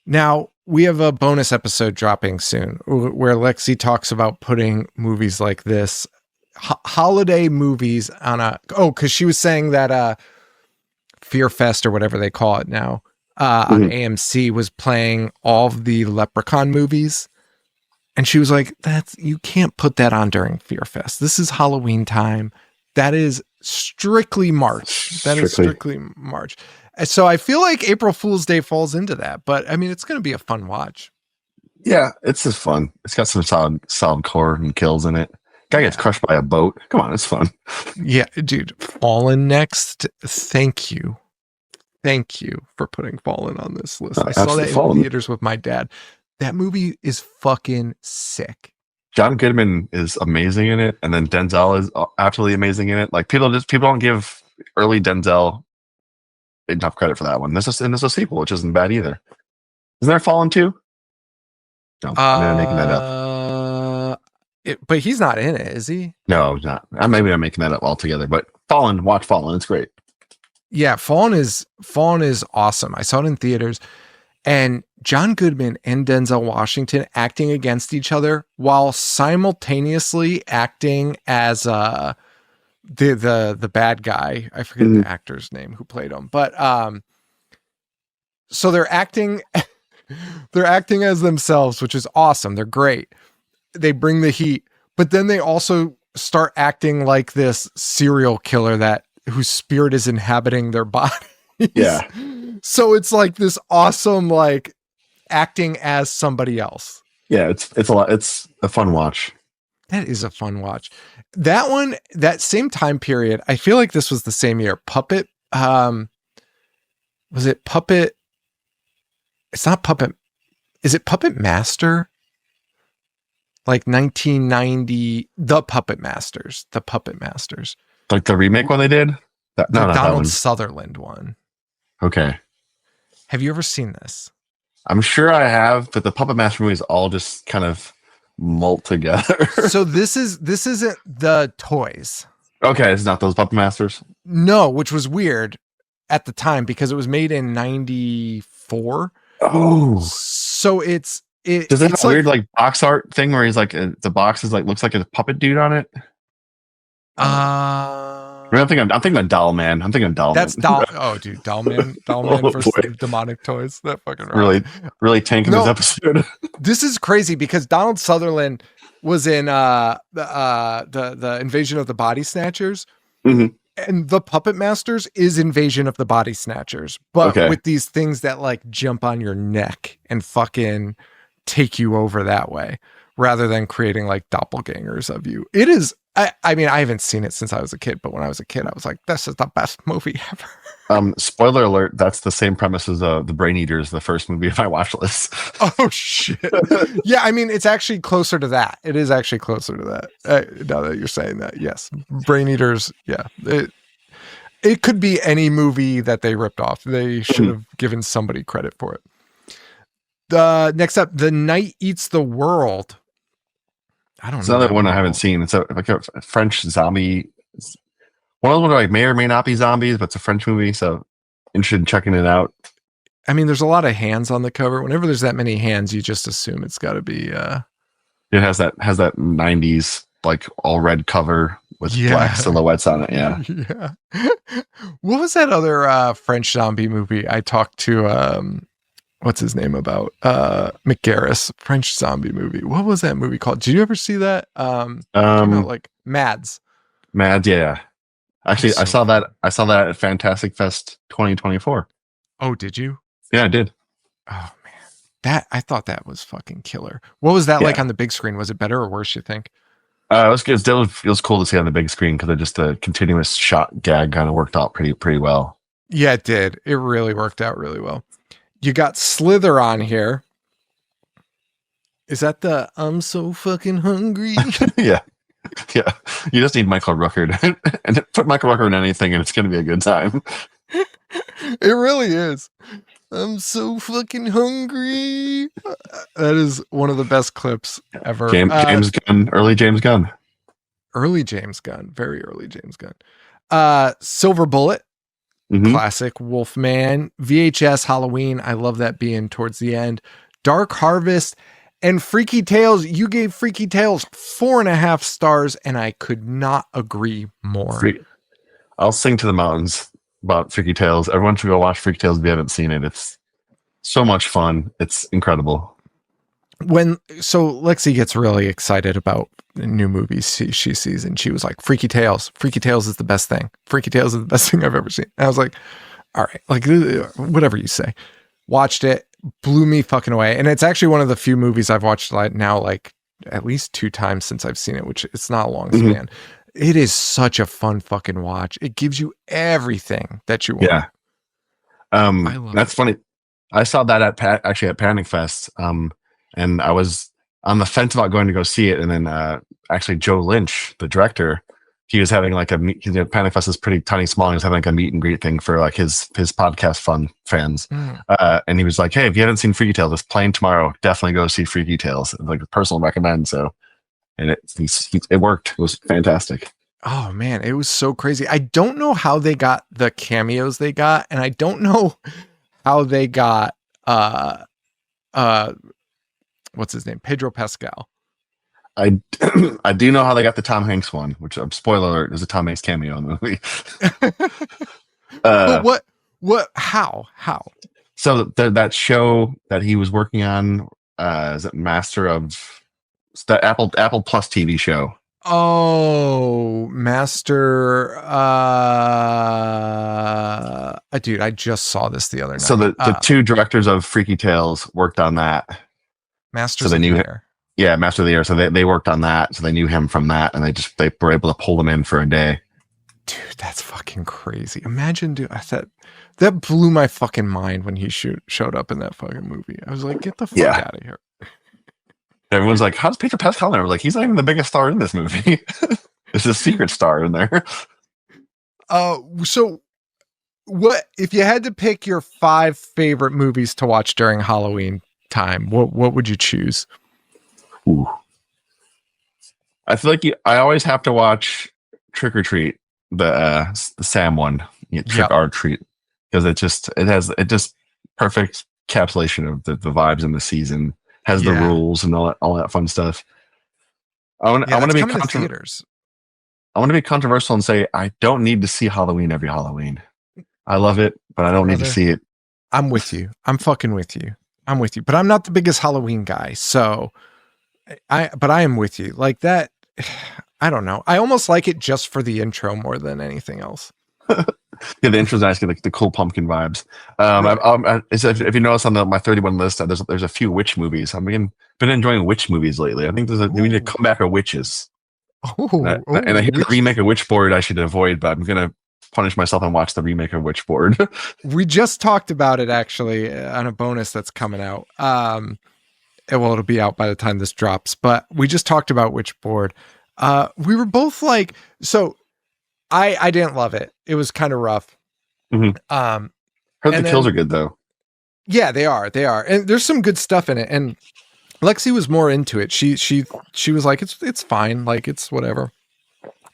Now, we have a bonus episode dropping soon where Lexi talks about putting movies like this, holiday movies on because she was saying that Fear Fest or whatever they call it now on AMC was playing all of the Leprechaun movies. And she was like, you can't put that on during Fear Fest. This is Halloween time. That is strictly March. March. So I feel like April Fool's Day falls into that, but I mean, it's going to be a fun watch. Yeah, it's just fun. It's got some solid core and kills in it. Guy gets crushed by a boat. Come on, it's fun. Yeah, dude. Fallen next. Thank you for putting Fallen on this list. I saw that in theaters with my dad. That movie is fucking sick. John Goodman is amazing in it, and then Denzel is absolutely amazing in it. Like people don't give early Denzel enough credit for that one. There's a sequel, which isn't bad either. Isn't there Fallen 2? No, I'm making that up. But he's not in it, is he? No, he's not. Maybe I'm making that up altogether. But watch Fallen. It's great. Yeah, Fallen is awesome. I saw it in theaters, and John Goodman and Denzel Washington acting against each other while simultaneously acting as the bad guy. I forget the actor's name who played him, but so they're acting as themselves, which is awesome. They're great. They bring the heat, but then they also start acting like this serial killer that whose spirit is inhabiting their bodies. Yeah. So it's like this awesome, like acting as somebody else. Yeah, it's a lot. It's a fun watch. That is a fun watch. That one, that same time period, I feel like this was the same year. Puppet, was it Puppet? It's not Puppet. Is it Puppet Master? Like 1990, The Puppet Masters. Like the remake one they did? The Not that Donald one. Sutherland one. Okay. Have you ever seen this? I'm sure I have, but the Puppet Master movies all just kind of melt together. So this isn't the toys. Okay, it's not those Puppet Masters. No, which was weird at the time because it was made in 94. Oh, So does it have a weird like box art thing where he's like the box is like looks like a puppet dude on it? I'm thinking of Doll Man. I'm thinking of Doll That's Man. Doll. Oh, dude, Doll Man versus demonic toys. That fucking rocks. really tanking this episode. This is crazy because Donald Sutherland was in the Invasion of the Body Snatchers, and the Puppet Masters is Invasion of the Body Snatchers, but with these things that like jump on your neck and fucking take you over that way, rather than creating like doppelgangers of you. It is. I mean, I haven't seen it since I was a kid, but when I was a kid, I was like, this is the best movie ever. Spoiler alert, that's the same premise as The Brain Eaters, the first movie of my watch list. Oh, shit. Yeah, I mean, it's actually closer to that. It is actually closer to that. Now that you're saying that, yes. Brain Eaters, yeah. It could be any movie that they ripped off. They should have given somebody credit for it. Next up, The Night Eats the World. I don't know. It's another one I haven't seen. It's like a French zombie. One of them like may or may not be zombies, but it's a French movie, so interested in checking it out. I mean, there's a lot of hands on the cover. Whenever there's that many hands, you just assume it's got to be. It has that 90s like all red cover with black silhouettes on it. Yeah. Yeah. What was that other French zombie movie I talked to? What's his name about? McGarris, French zombie movie. What was that movie called? Did you ever see that? Like Mads. Mads, yeah. Actually, I saw that at Fantastic Fest 2024. Oh, did you? Yeah, I did. Oh man. I thought that was fucking killer. What was that like on the big screen? Was it better or worse, you think? It was good. It was cool to see on the big screen because just the continuous shot gag kind of worked out pretty well. Yeah, it did. It really worked out really well. You got Slither on here. Is that the I'm so fucking hungry? Yeah. Yeah. You just need Michael Rooker and put Michael Rooker in anything and it's going to be a good time. It really is. I'm so fucking hungry. That is one of the best clips ever. James Gunn, early James Gunn. Early James Gunn. Very early James Gunn. Silver Bullet. Classic Wolfman, VHS Halloween. I love that being towards the end. Dark Harvest and Freaky Tales. You gave Freaky Tales 4.5 stars, and I could not agree more. I'll sing to the mountains about Freaky Tales. Everyone should go watch Freaky Tales if you haven't seen it. It's so much fun. It's incredible. So Lexi gets really excited about new movies she sees, and she was like, Freaky Tales is the best thing. Freaky Tales is the best thing I've ever seen. And I was like, all right, like whatever you say. Watched it, blew me fucking away. And it's actually one of the few movies I've watched now like at least 2 times since I've seen it, which it's not a long span. It is such a fun fucking watch. It gives you everything that you want. Yeah. That's funny. I saw that at Panic Fest. And I was on the fence about going to go see it. And then actually Joe Lynch, the director, he was having like Panic Fest is pretty tiny, small. And he was having like a meet and greet thing for like his podcast fun fans. And he was like, hey, if you haven't seen Freaky Tales, it's playing tomorrow. Definitely go see Freaky Tales. Like a personal recommend. So, and it worked. It was fantastic. Oh man, it was so crazy. I don't know how they got the cameos they got. And I don't know how they got, what's his name? Pedro Pascal. I do know how they got the Tom Hanks one, which spoiler alert, there's a Tom Hanks cameo in the movie. But how? So that show that he was working on, is it Master of the Apple Plus TV show? Oh, Master. Dude, I just saw this the other So night. the two directors of Freaky Tales worked on that. So Masters they of knew the him. Air. Yeah, Master of the Air. So they worked on that. So they knew him from that, and they were able to pull him in for a day. Dude, that's fucking crazy. Imagine, dude. I said that blew my fucking mind when he showed up in that fucking movie. I was like, get the fuck Yeah. out of here. Everyone's like, "How's Pedro Pascal?" And I was like, "He's not even the biggest star in this movie. There's a secret star in there." So what if you had to pick your 5 favorite movies to watch during Halloween time? What would you choose? Ooh. I feel like I always have to watch Trick or Treat, the Sam one, Trick or Treat, because it just perfect encapsulation of the vibes in the season. Has the rules and all that fun stuff. I want to be coming to theaters. I want to be controversial and say I don't need to see Halloween every Halloween. I love it, but I don't need to see it. I'm with you. I'm fucking with you. I'm with you. But I'm not the biggest Halloween guy, so but I am with you. Like that, I don't know. I almost like it just for the intro more than anything else. Yeah, the intro's nice, like the cool pumpkin vibes. If you notice on my 31 list, there's a few witch movies. I've been enjoying witch movies lately. I think we need a comeback of witches. And I hear the remake of Witchboard I should avoid, but I'm gonna punish myself and watch the remake of Witchboard. We just talked about it actually on a bonus that's coming out. It'll be out by the time this drops, but we just talked about Witchboard. We were both like, so I didn't love it. It was kind of rough. Mm-hmm. Heard the kills are good though. Yeah, they are. And there's some good stuff in it. And Lexi was more into it. She was like, it's fine. Like it's whatever.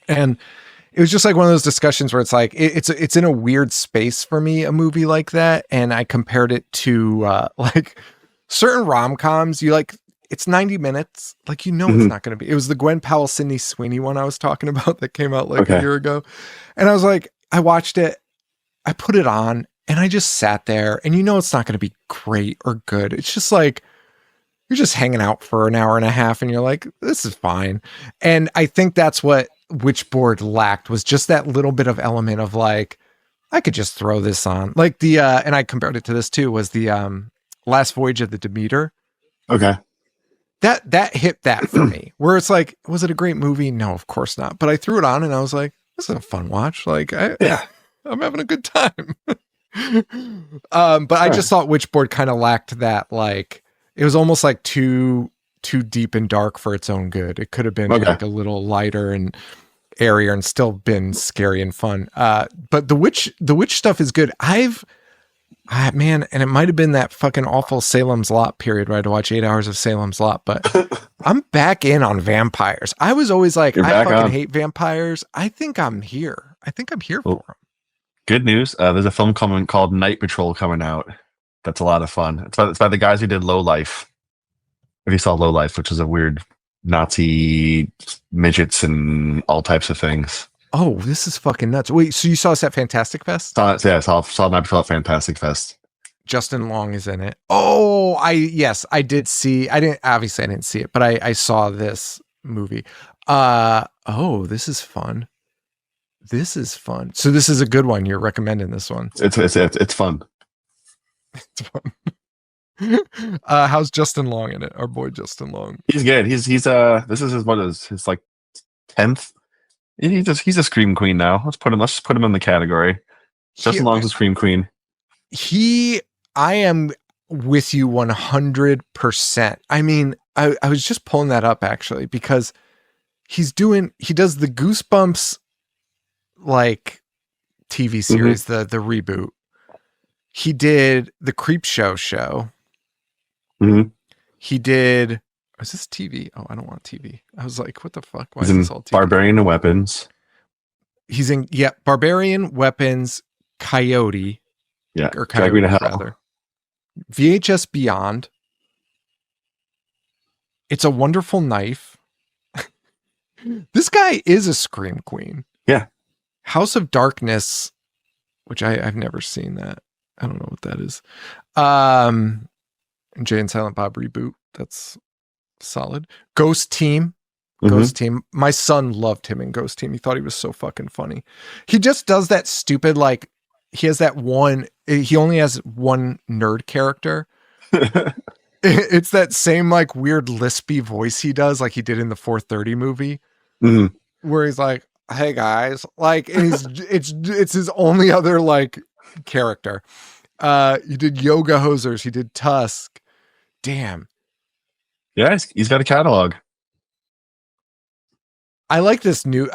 And it was just like one of those discussions where it's like, it's in a weird space for me, a movie like that. And I compared it to like certain rom-coms. You like, it's 90 minutes. Like, it's not going to be. It was the Gwen Powell, Sydney Sweeney one I was talking about that came out like a year ago. And I was like, I watched it. I put it on and I just sat there and it's not going to be great or good. It's just like, you're just hanging out for an hour and a half and you're like, this is fine. And I think that's what Witchboard lacked, was just that little bit of element of like, I could just throw this on. Like and I compared it to this too, was the Last Voyage of the Demeter. Okay. That hit that for me, where it's like, was it a great movie? No, of course not. But I threw it on and I was like, this is a fun watch. Like, I'm having a good time. But I just thought Witchboard kind of lacked that. Like, it was almost like too deep and dark for its own good. It could have been like a little lighter and airier and still been scary and fun. But the witch stuff is good. Man, and it might have been that fucking awful Salem's Lot period where I had to watch 8 hours of Salem's Lot, but I'm back in on vampires. I was always like, I fucking hate vampires. I think I'm here. For them. Good news. There's a film called Night Patrol coming out. That's a lot of fun. It's by the guys who did Low Life. If you saw Low Life, which is a weird Nazi midgets and all types of things. Oh, this is fucking nuts. Wait, so you saw us at Fantastic Fest? I saw Night Patrol at Fantastic Fest. Justin Long is in it. Oh, I did see. I didn't see it, but I saw this movie. This is fun. So this is a good one. You're recommending this one. It's fun. It's fun. How's Justin Long in it? Our boy Justin Long. He's good. He's this is his like 10th. He's a scream queen now. Let's just put him in the category. Justin Long's a scream queen. I am with you 100%. I mean, I was just pulling that up actually because he does the Goosebumps like TV series, the reboot. He did the Creep Show. Mm-hmm. He did. Is this TV? Oh, I don't want TV. I was like, what the fuck? Why He's is in this all TV? Barbarian and Weapons. He's in Barbarian, Weapons, Coyote. Yeah, or Coyote rather. VHS Beyond. It's a Wonderful Knife. This guy is a scream queen. Yeah. House of Darkness, which I've never seen that. I don't know what that is. Jay and Silent Bob reboot. That's solid. Ghost Team Ghost Team. My son loved him in Ghost Team. He thought he was so fucking funny. He just does that stupid, like, he has that one, he only has one nerd character. It's that same, like, weird lispy voice he does, like he did in the 430 movie, where he's like, hey guys, like, and it's his only other, like, character. He did Yoga Hosers. He did Tusk. Damn. Yeah, he's got a catalog. I like this new,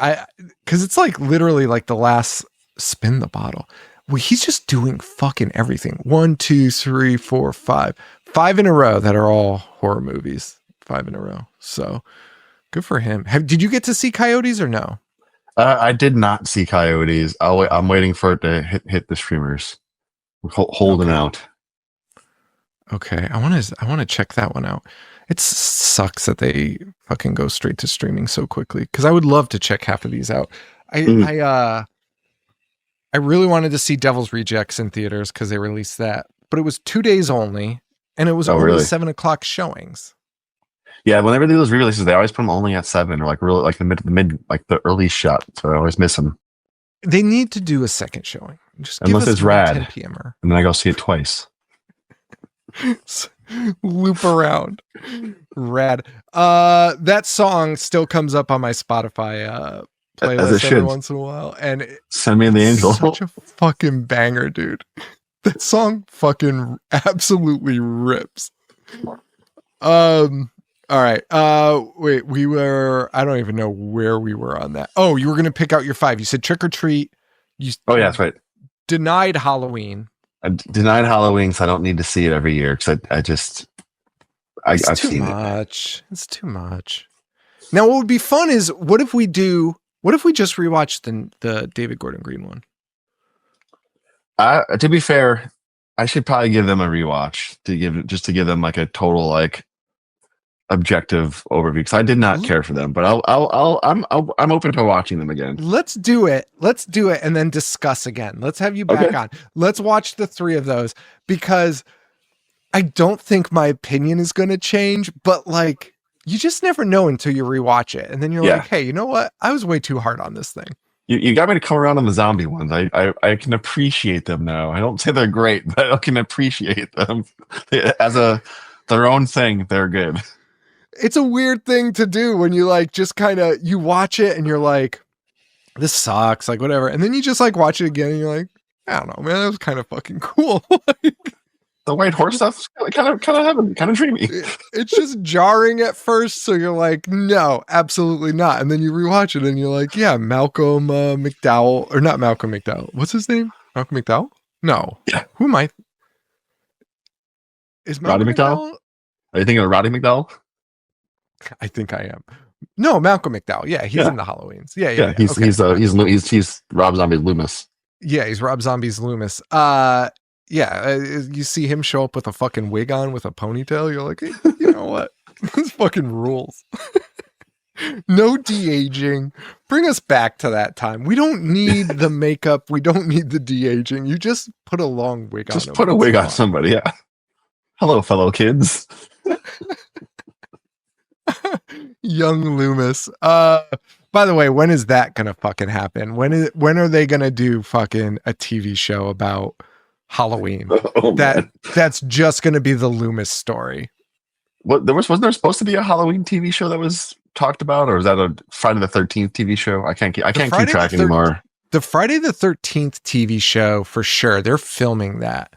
because it's like literally like the last spin the bottle. Well, he's just doing fucking everything. 1, 2, 3, 4, 5. 5 in a row that are all horror movies. 5 in a row. So good for him. Did you get to see Coyotes or no? I did not see Coyotes. I'm waiting for it to hit the streamers. Holding out. Okay, I want to check that one out. It sucks that they fucking go straight to streaming so quickly, because I would love to check half of these out. I really wanted to see Devil's Rejects in theaters because they released that, but it was 2 days only, and it was only really? 7 o'clock showings. Yeah, whenever they do those re-releases, they always put them only at 7, or like really like the mid like the early shot. So I always miss them. They need to do a second showing. Just unless it's rad, 10 p.m. and then I go see it twice. Loop around. Rad. That song still comes up on my Spotify playlist every once in a while, and Send Me the Angel. Such a fucking banger, dude. That song fucking absolutely rips. All right. Wait, I don't even know where we were on that. Oh, you were gonna pick out your 5. You said Trick or Treat. Oh yeah, that's right. Denied Halloween. I denied Halloween, so I don't need to see it every year, because I've seen it. It's too much. Now, what would be fun is, what if we just rewatch the David Gordon Green one? To be fair, I should probably give them a rewatch to give them like a total like objective overview, because I did not care for them, but I'm open to watching them again. Let's do it, and then discuss again. Let's have you back on. Let's watch the 3 of those, because I don't think my opinion is going to change, but like, you just never know until you rewatch it, and then you're like, hey, you know what? I was way too hard on this thing. You got me to come around on the zombie ones. I can appreciate them now. I don't say they're great, but I can appreciate them as their own thing. They're good. It's a weird thing to do when you like just kind of, you watch it and you're like, this sucks, like whatever, and then you just like watch it again and you're like, I don't know, man, that was kind of fucking cool. The white horse stuff kind of dreamy. It's just jarring at first, so you're like, no, absolutely not, and then you rewatch it and you're like, yeah, Malcolm McDowell, or not Malcolm McDowell, what's his name? Malcolm McDowell? No. Yeah. Who am I? Is Malcolm Roddy McDowell? Are you thinking of Roddy McDowell? I think I am. No, Malcolm McDowell. Yeah, he's in the Halloweens. Yeah. He's Rob Zombie's Loomis. Yeah, he's Rob Zombie's Loomis. You see him show up with a fucking wig on with a ponytail. You're like, hey, you know what? This fucking rules. No de-aging. Bring us back to that time. We don't need the makeup. We don't need the de-aging. You just put a long wig on. Just put a wig on somebody. Yeah. Hello, fellow kids. Young Loomis. By the way, when is that gonna fucking happen? When are they gonna do fucking a TV show about Halloween? That's just gonna be the Loomis story. What wasn't there supposed to be a Halloween TV show that was talked about, or was that a Friday the 13th TV show? I can't keep track anymore. The Friday the 13th TV show, for sure. They're filming that.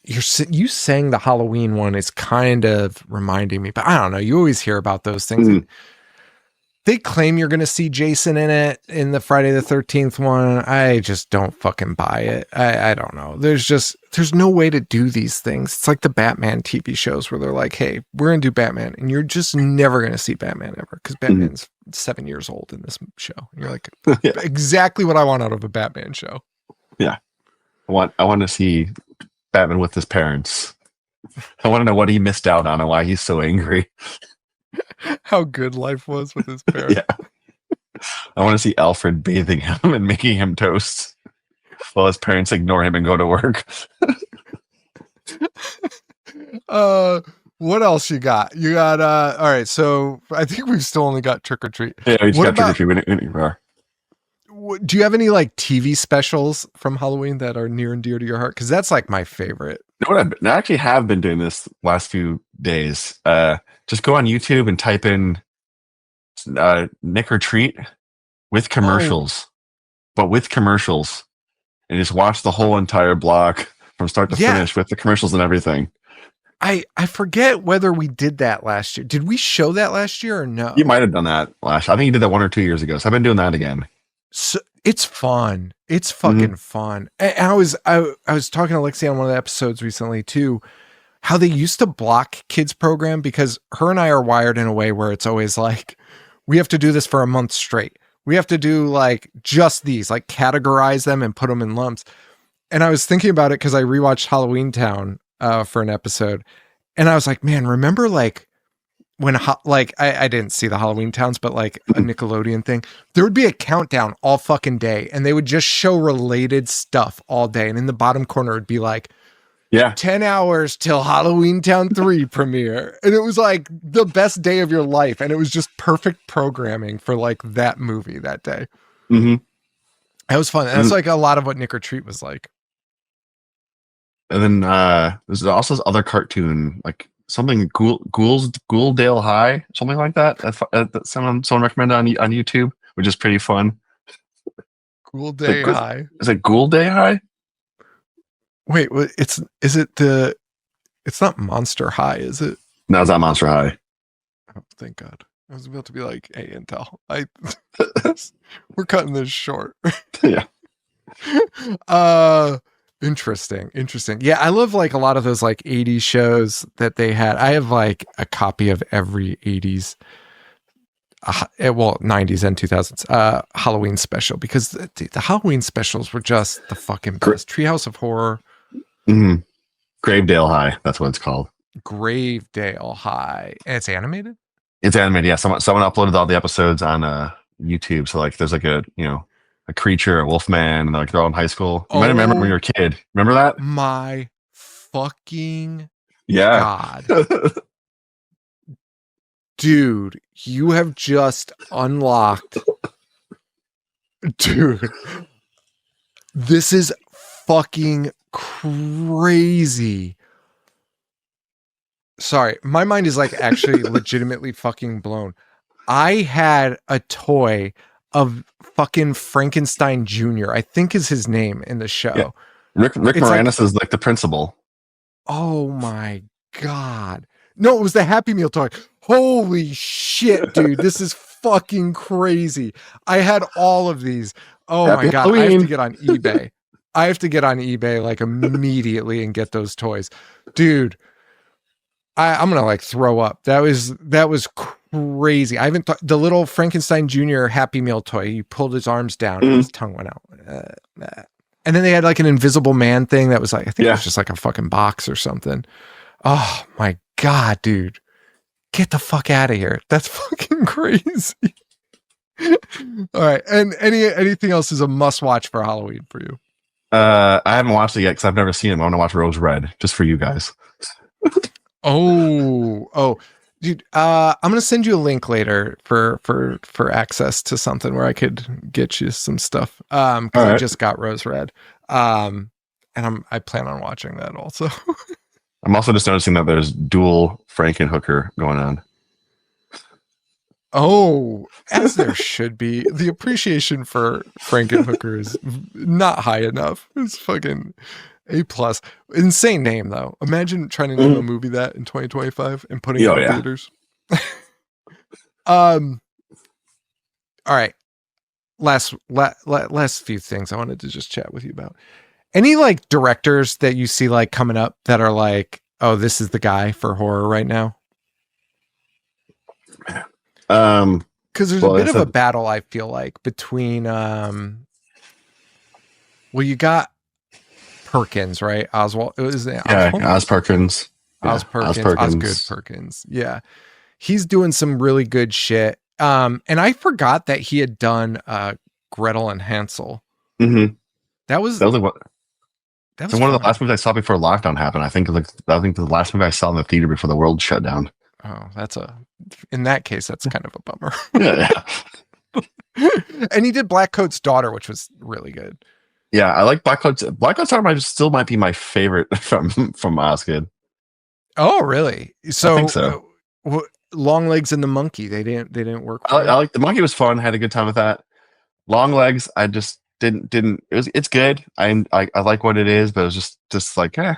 You saying the Halloween one is kind of reminding me, but I don't know. You always hear about those things. Mm-hmm. They claim you're going to see Jason in it in the Friday the 13th one. I just don't fucking buy it. I don't know. There's no way to do these things. It's like the Batman TV shows where they're like, hey, we're going to do Batman. And you're just never going to see Batman ever, because Batman's 7 years old in this show. And you're like, exactly what I want out of a Batman show. Yeah. I want to see Batman with his parents. I want to know what he missed out on and why he's so angry. How good life was with his parents. Yeah. I want to see Alfred bathing him and making him toast while his parents ignore him and go to work. What else you got? You got all right, so I think we've still only got Trick or Treat. Yeah, we just What got trick or about treat. We didn't. do you have any like TV specials from Halloween that are near and dear to your heart? Because that's like my favorite. You know what? I actually have been doing this last few days. Just go on YouTube and type in Nick or Treat with Oh, commercials, but with commercials, and just watch the whole entire block from start to yeah. finish with the commercials and everything. I forget whether we did that last year. Did we show that last year or You no? might have done that last. I think you did that 1 or 2 years ago. So I've been doing that again. So it's fun. It's Hmm. fucking fun. And I was talking to Lexi on one of the episodes recently too, how they used to block kids program because her and I are wired in a way where it's always like, we have to do this for a month straight. We have to do like just these, like categorize them and put them in lumps. And I was thinking about it because I rewatched Halloween Town for an episode, and I was like, man, remember like when like I didn't see the Halloween Towns, but like a Nickelodeon thing, there would be a countdown all fucking day, and they would just show related stuff all day, and in the bottom corner would be like Yeah. 10 hours till Halloween Town 3 premiere. And it was like the best day of your life. And it was just perfect programming for like that movie that day. Hmm. That was fun. And that's like a lot of what Nick or Treat was like. And then there's also this other cartoon, like something Ghouldale High, something like that. That someone recommended on YouTube, which is pretty fun. Cool Day Like, High. is it Ghoul Day High? Wait, it's not Monster High, is it? No, it's not Monster High. Oh, thank God. I was about to be like, hey, Intel, we're cutting this short. Yeah. Interesting. Yeah, I love like a lot of those like 80s shows that they had. I have like a copy of every 80s, 90s and 2000s Halloween special, because the Halloween specials were just the fucking best. Treehouse of Horror, Mm-hmm. Gravedale High. That's what it's called. Gravedale High, and it's animated. It's animated. Yeah. Someone uploaded all the episodes on YouTube. So like, there's like a creature, a wolf man, and like they're all in high school. You might remember when you were a kid. Remember that? My fucking Yeah. God. Dude, you have just unlocked. Dude, this is fucking crazy. Sorry, my mind is like actually legitimately fucking blown. I had a toy of fucking Frankenstein Jr., I think is his name in the show. Yeah. Rick Moranis is like the principal. Oh my God. No, it was the Happy Meal toy. Holy shit, dude. This is fucking crazy. I had all of these. Oh Happy my God. Halloween. I have to get on eBay. I have to get on eBay like immediately and get those toys. Dude, I'm going to like throw up. That was crazy. I haven't the little Frankenstein Jr. Happy Meal toy. He pulled his arms down and his tongue went out. And then they had like an Invisible Man thing that was like, I think it was just like a fucking box or something. Oh my God, dude. Get the fuck out of here. That's fucking crazy. All right. And anything else is a must watch for Halloween for you? I haven't watched it yet because I've never seen it. I want to watch Rose Red just for you guys. Oh, dude. I'm gonna send you a link later for access to something where I could get you some stuff. Because I just got Rose Red. And I plan on watching that also. I'm also just noticing that there's dual Frankenhooker going on. Oh, as there should be. The appreciation for Frankenhooker is not high enough. It's fucking A+. Insane name though. Imagine trying to name a movie that in 2025 and putting it in theaters. All right. Last few things I wanted to just chat with you about. Any like directors that you see like coming up that are like, oh, this is the guy for horror right now? Because there's a bit of a battle, I feel like, between you got Perkins, right? Oswald. Oz Perkins. Osgood Perkins. Yeah. He's doing some really good shit. And I forgot that he had done Gretel and Hansel. Mm-hmm. That was That was And one of the fun. last movies I saw before lockdown happened. I think the last movie I saw in the theater before the world shut down. Oh, in that case, that's kind of a bummer. Yeah. And he did Black Coat's Daughter, which was really good. Yeah, I like Black Coat's Daughter still might be my favorite from Osgood. Oh, really? So, I think so. Long Legs and the Monkey, they didn't work for I like the monkey was fun. Had a good time with that. Long Legs, I just didn't. It's good. I like what it is, but it was just like, all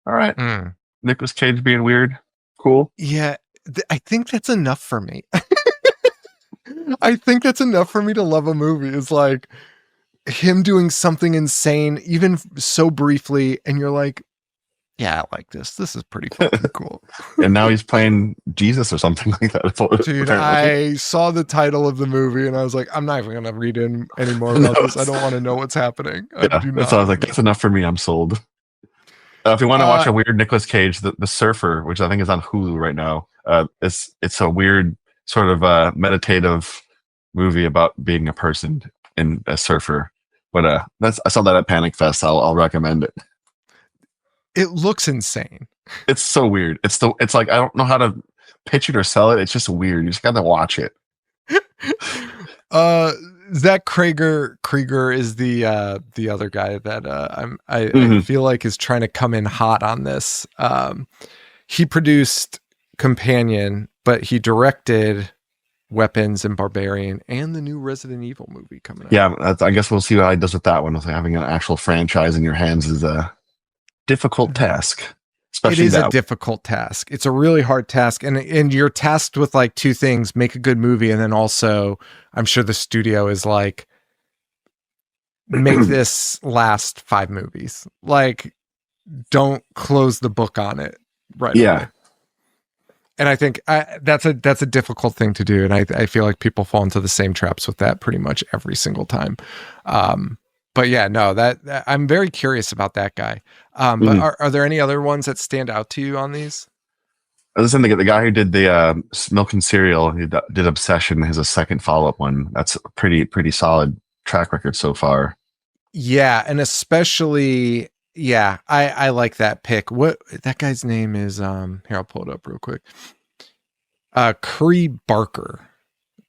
right. Mm. Nicolas Cage being weird, cool. Yeah, I think that's enough for me. I think that's enough for me to love a movie. Is like him doing something insane, even so briefly, and you're like, yeah, I like this. This is pretty fucking cool. And now he's playing Jesus or something like that. Dude, apparently. I saw the title of the movie and I was like, I'm not even gonna read in any more about this. I don't want to know what's happening. So I was like, that's enough for me. I'm sold. If you want to watch a weird Nicolas Cage, the Surfer, which I think is on Hulu right now, it's a weird sort of meditative movie about being a person and a surfer. But I saw that at Panic Fest. I'll recommend it. It looks insane. It's so weird. It's like I don't know how to pitch it or sell it. It's just weird. You just got to watch it. Zach Krieger is the other guy that I feel like is trying to come in hot on this. He produced Companion, but he directed Weapons and Barbarian and the new Resident Evil movie coming out. Yeah, I guess we'll see how he does with that one. With having an actual franchise in your hands is a difficult task. Especially it is a difficult task. It's a really hard task, and you're tasked with like two things: make a good movie, and then also, I'm sure the studio is like, make this last 5 movies. Like, don't close the book on it right away. And I think that's a difficult thing to do, and I feel like people fall into the same traps with that pretty much every single time. But yeah, no, that I'm very curious about that guy. But are there any other ones that stand out to you on these? Listen, the guy who did the Milk and Cereal, he did Obsession, has a second follow-up one. That's a pretty solid track record so far. Yeah, and especially, yeah, I like that pick. What that guy's name is? Here, I'll pull it up real quick. Curry Barker.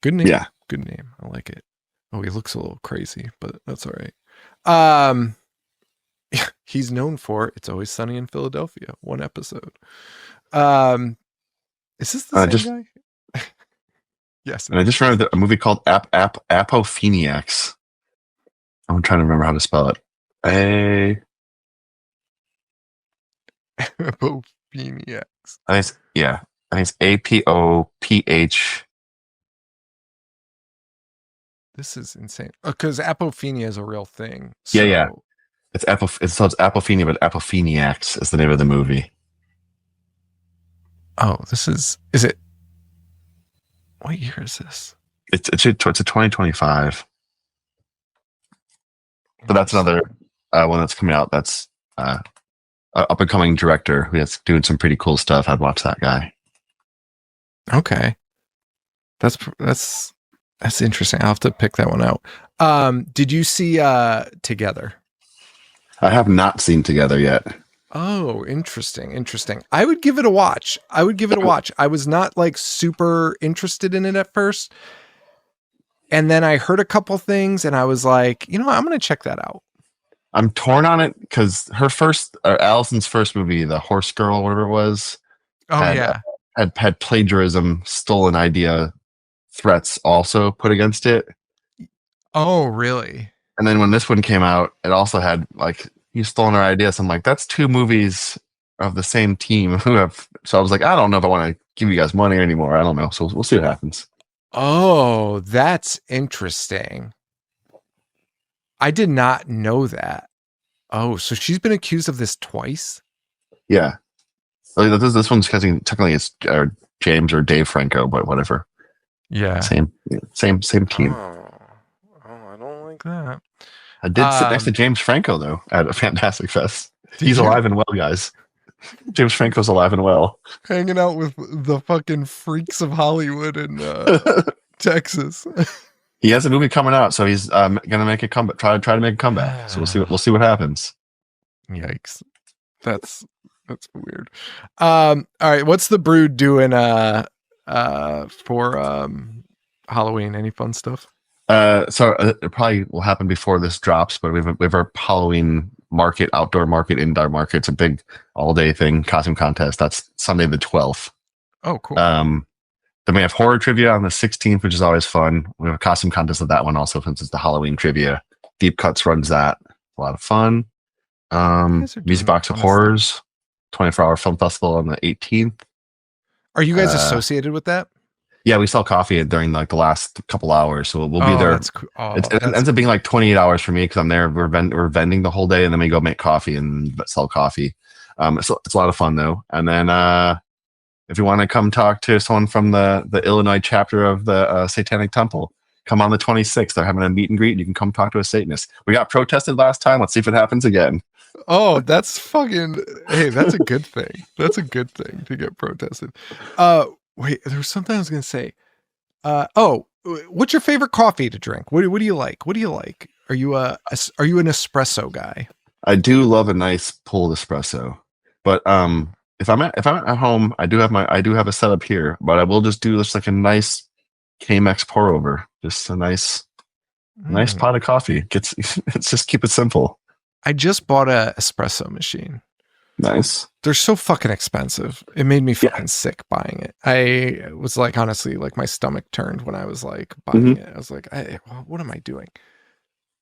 Good name. Yeah, good name. I like it. Oh, he looks a little crazy, but that's all right. He's known for It's Always Sunny in Philadelphia, one episode. Is this the same guy? Yes. And I just remember a movie called Apopheniacs. I'm trying to remember how to spell it. Apopheniacs. I think it's APOPH. This is insane. Because apophenia is a real thing. So. Yeah. It's apophenia, but Apopheniacs is the name of the movie. Oh, is it? What year is this? It's a 2025. But that's another one that's coming out. That's an up and coming director who's doing some pretty cool stuff. I'd watch that guy. Okay, that's interesting. I'll have to pick that one out. Did you see Together? I have not seen Together yet. Oh, interesting. I would give it a watch. I was not like super interested in it at first. And then I heard a couple things and I was like, I'm going to check that out. I'm torn on it because Allison's first movie, The Horse Girl, whatever it was. Had plagiarism, stolen idea threats also put against it. Oh, really? And then when this one came out, it also had like, you stolen our idea. So I'm like, that's 2 movies of the same team who have. So I was like, I don't know if I want to give you guys money anymore. I don't know. So we'll see what happens. Oh, that's interesting. I did not know that. Oh, so she's been accused of this twice? Yeah. This one's technically it's James or Dave Franco, but whatever. Yeah. Same team. Oh, I don't like that. I did sit next to James Franco though at a Fantastic Fest. He's alive and well, guys. James Franco's alive and well. Hanging out with the fucking freaks of Hollywood in Texas. He has a movie coming out, so he's gonna make a comeback. Try to make a comeback. So we'll see what happens. Yikes. That's weird. All right, what's the Brewed doing for Halloween? Any fun stuff? So it probably will happen before this drops, but we have our Halloween market, outdoor market, indoor market. It's a big all-day thing, costume contest. That's Sunday the 12th. Oh, cool. Then we have horror trivia on the 16th, which is always fun. We have a costume contest of that one also, since it's the Halloween trivia. Deep Cuts runs that. A lot of fun. Music Box of Horrors, 24-hour film festival on the 18th. Are you guys associated with that? Yeah, we sell coffee during like the last couple hours, so we'll be there. That's cool. It ends up being like 28 hours for me because I'm there. We're vending the whole day, and then we go make coffee and sell coffee. So it's a lot of fun though. And then if you want to come talk to someone from the Illinois chapter of the Satanic Temple, come on the 26th. They're having a meet and greet. And you can come talk to a Satanist. We got protested last time. Let's see if it happens again. Oh, that's fucking. Hey, that's a good thing. That's a good thing to get protested. Wait, there was something I was gonna say. What's your favorite coffee to drink? What do you like? What do you like? Are you an espresso guy? I do love a nice pulled espresso, but if I'm at home, I do have a setup here, but I will just do just like a nice Chemex pour over, just a nice pot of coffee. It's just keep it simple. I just bought a espresso machine. Nice. They're so fucking expensive. It made me fucking sick buying it. I was like, honestly, like my stomach turned when I was like buying it. I was like, what am I doing?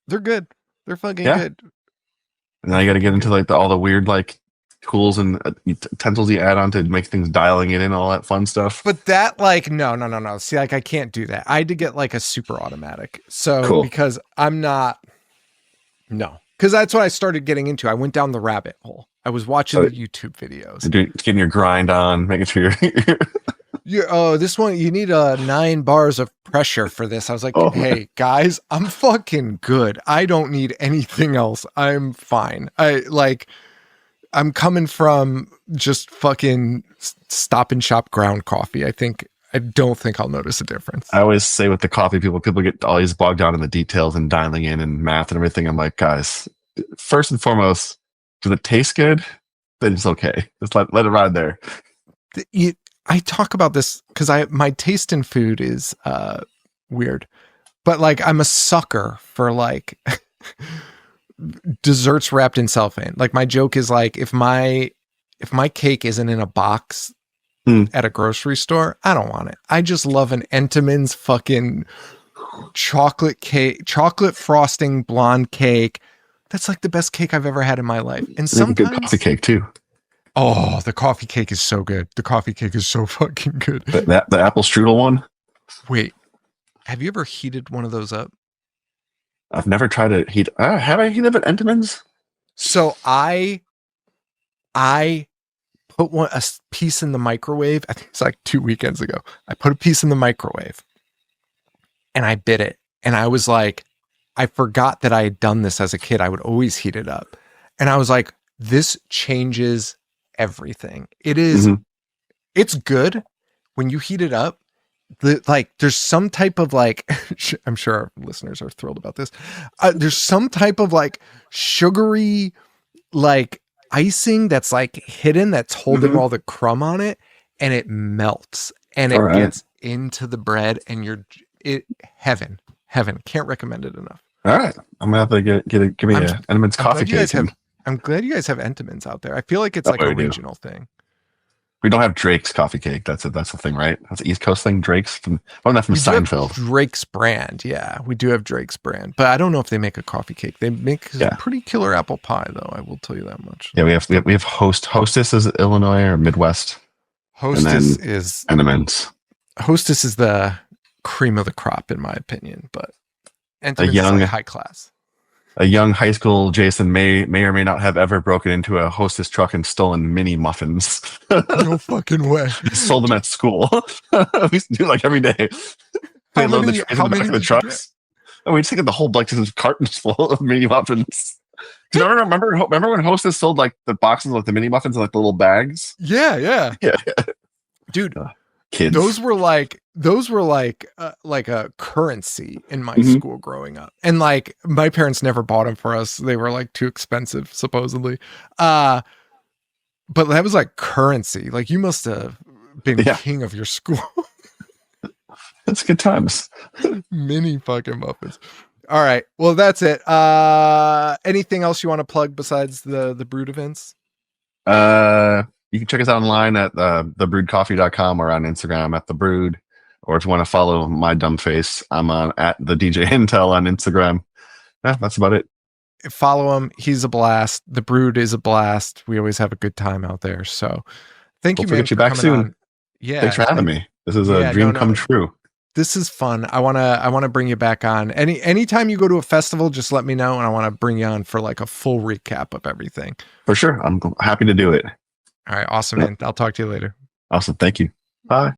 They're good. They're fucking good. And now you got to get into like all the weird like tools and utensils you add on to make things dialing it in, all that fun stuff. But that like, no. See, like I can't do that. I had to get like a super automatic. So cool. Because because that's what I started getting into. I went down the rabbit hole. I was watching the YouTube videos. Getting your grind on, making sure you're this one, you need 9 bars of pressure for this. I was like, hey guys, I'm fucking good. I don't need anything else. I'm fine. I'm coming from just fucking Stop and Shop ground coffee. I don't think I'll notice a difference. I always say with the coffee, people get always bogged down in the details and dialing in and math and everything. I'm like, guys, first and foremost, does it taste good? Then it's okay. Just let it ride there. I talk about this because my taste in food is weird, but like I'm a sucker for like desserts wrapped in cellophane. Like my joke is like if my cake isn't in a box at a grocery store, I don't want it. I just love an Entenmann's fucking chocolate cake, chocolate frosting blonde cake. That's like the best cake I've ever had in my life. And sometimes good coffee cake too. Oh, the coffee cake is so good. The coffee cake is so fucking good. The apple strudel one. Wait, have you ever heated one of those up? I've never tried to heat. Have I heated up at Entenmann's? So I put a piece in the microwave. I think it's like 2 weekends ago. I put a piece in the microwave and I bit it. And I was like, I forgot that I had done this as a kid. I would always heat it up. And I was like, this changes everything. It is, it's good when you heat it up. There's some type of like, I'm sure our listeners are thrilled about this. There's some type of like sugary, like icing that's like hidden, that's holding all the crumb on it, and it melts and it gets into the bread, and heaven. Can't recommend it enough. All right, I'm gonna have to give me an Entenmann's coffee cake. I'm glad you guys have Entenmann's out there. I feel like it's like a regional thing. We don't have Drake's coffee cake. That's the thing, right? That's an East Coast thing. Drake's from Seinfeld. Drake's brand, yeah, we do have Drake's brand, but I don't know if they make a coffee cake. They make a pretty killer apple pie, though. I will tell you that much. Yeah, we have Hostess is Illinois or Midwest. Hostess is Entenmann's. Hostess is the cream of the crop, in my opinion, but Entenmann's is like high class. A young high school Jason may or may not have ever broken into a Hostess truck and stolen mini muffins. No fucking way. Sold them at school. We used to do like every day. They load the trays in the back of the trucks. And we just get the whole like just cartons full of mini muffins. Do you remember when Hostess sold like the boxes of like the mini muffins in like the little bags? Yeah. Dude, kids. Those were like a currency in my Mhm. school growing up. And like my parents never bought them for us. They were like too expensive, supposedly. But that was like currency. Like you must have been Yeah. king of your school. That's good times. Mini fucking muffins. All right. Well, that's it. Anything else you want to plug besides the Brewed events? You can check us out online at thebrewedcoffee.com or on Instagram at thebrewed. Or if you want to follow my dumb face, I'm on at the DJ Intel on Instagram. Yeah, that's about it. Follow him. He's a blast. The Brewed is a blast. We always have a good time out there. So thank Hope you, to man, get you for back coming soon. on. Yeah. Thanks for having me. This is Yeah, a dream no. come true. This is fun. I wanna bring you back on. Anytime you go to a festival, just let me know, and I want to bring you on for like a full recap of everything. For sure. I'm happy to do it. All right, awesome, man. I'll talk to you later. Awesome. Thank you. Bye.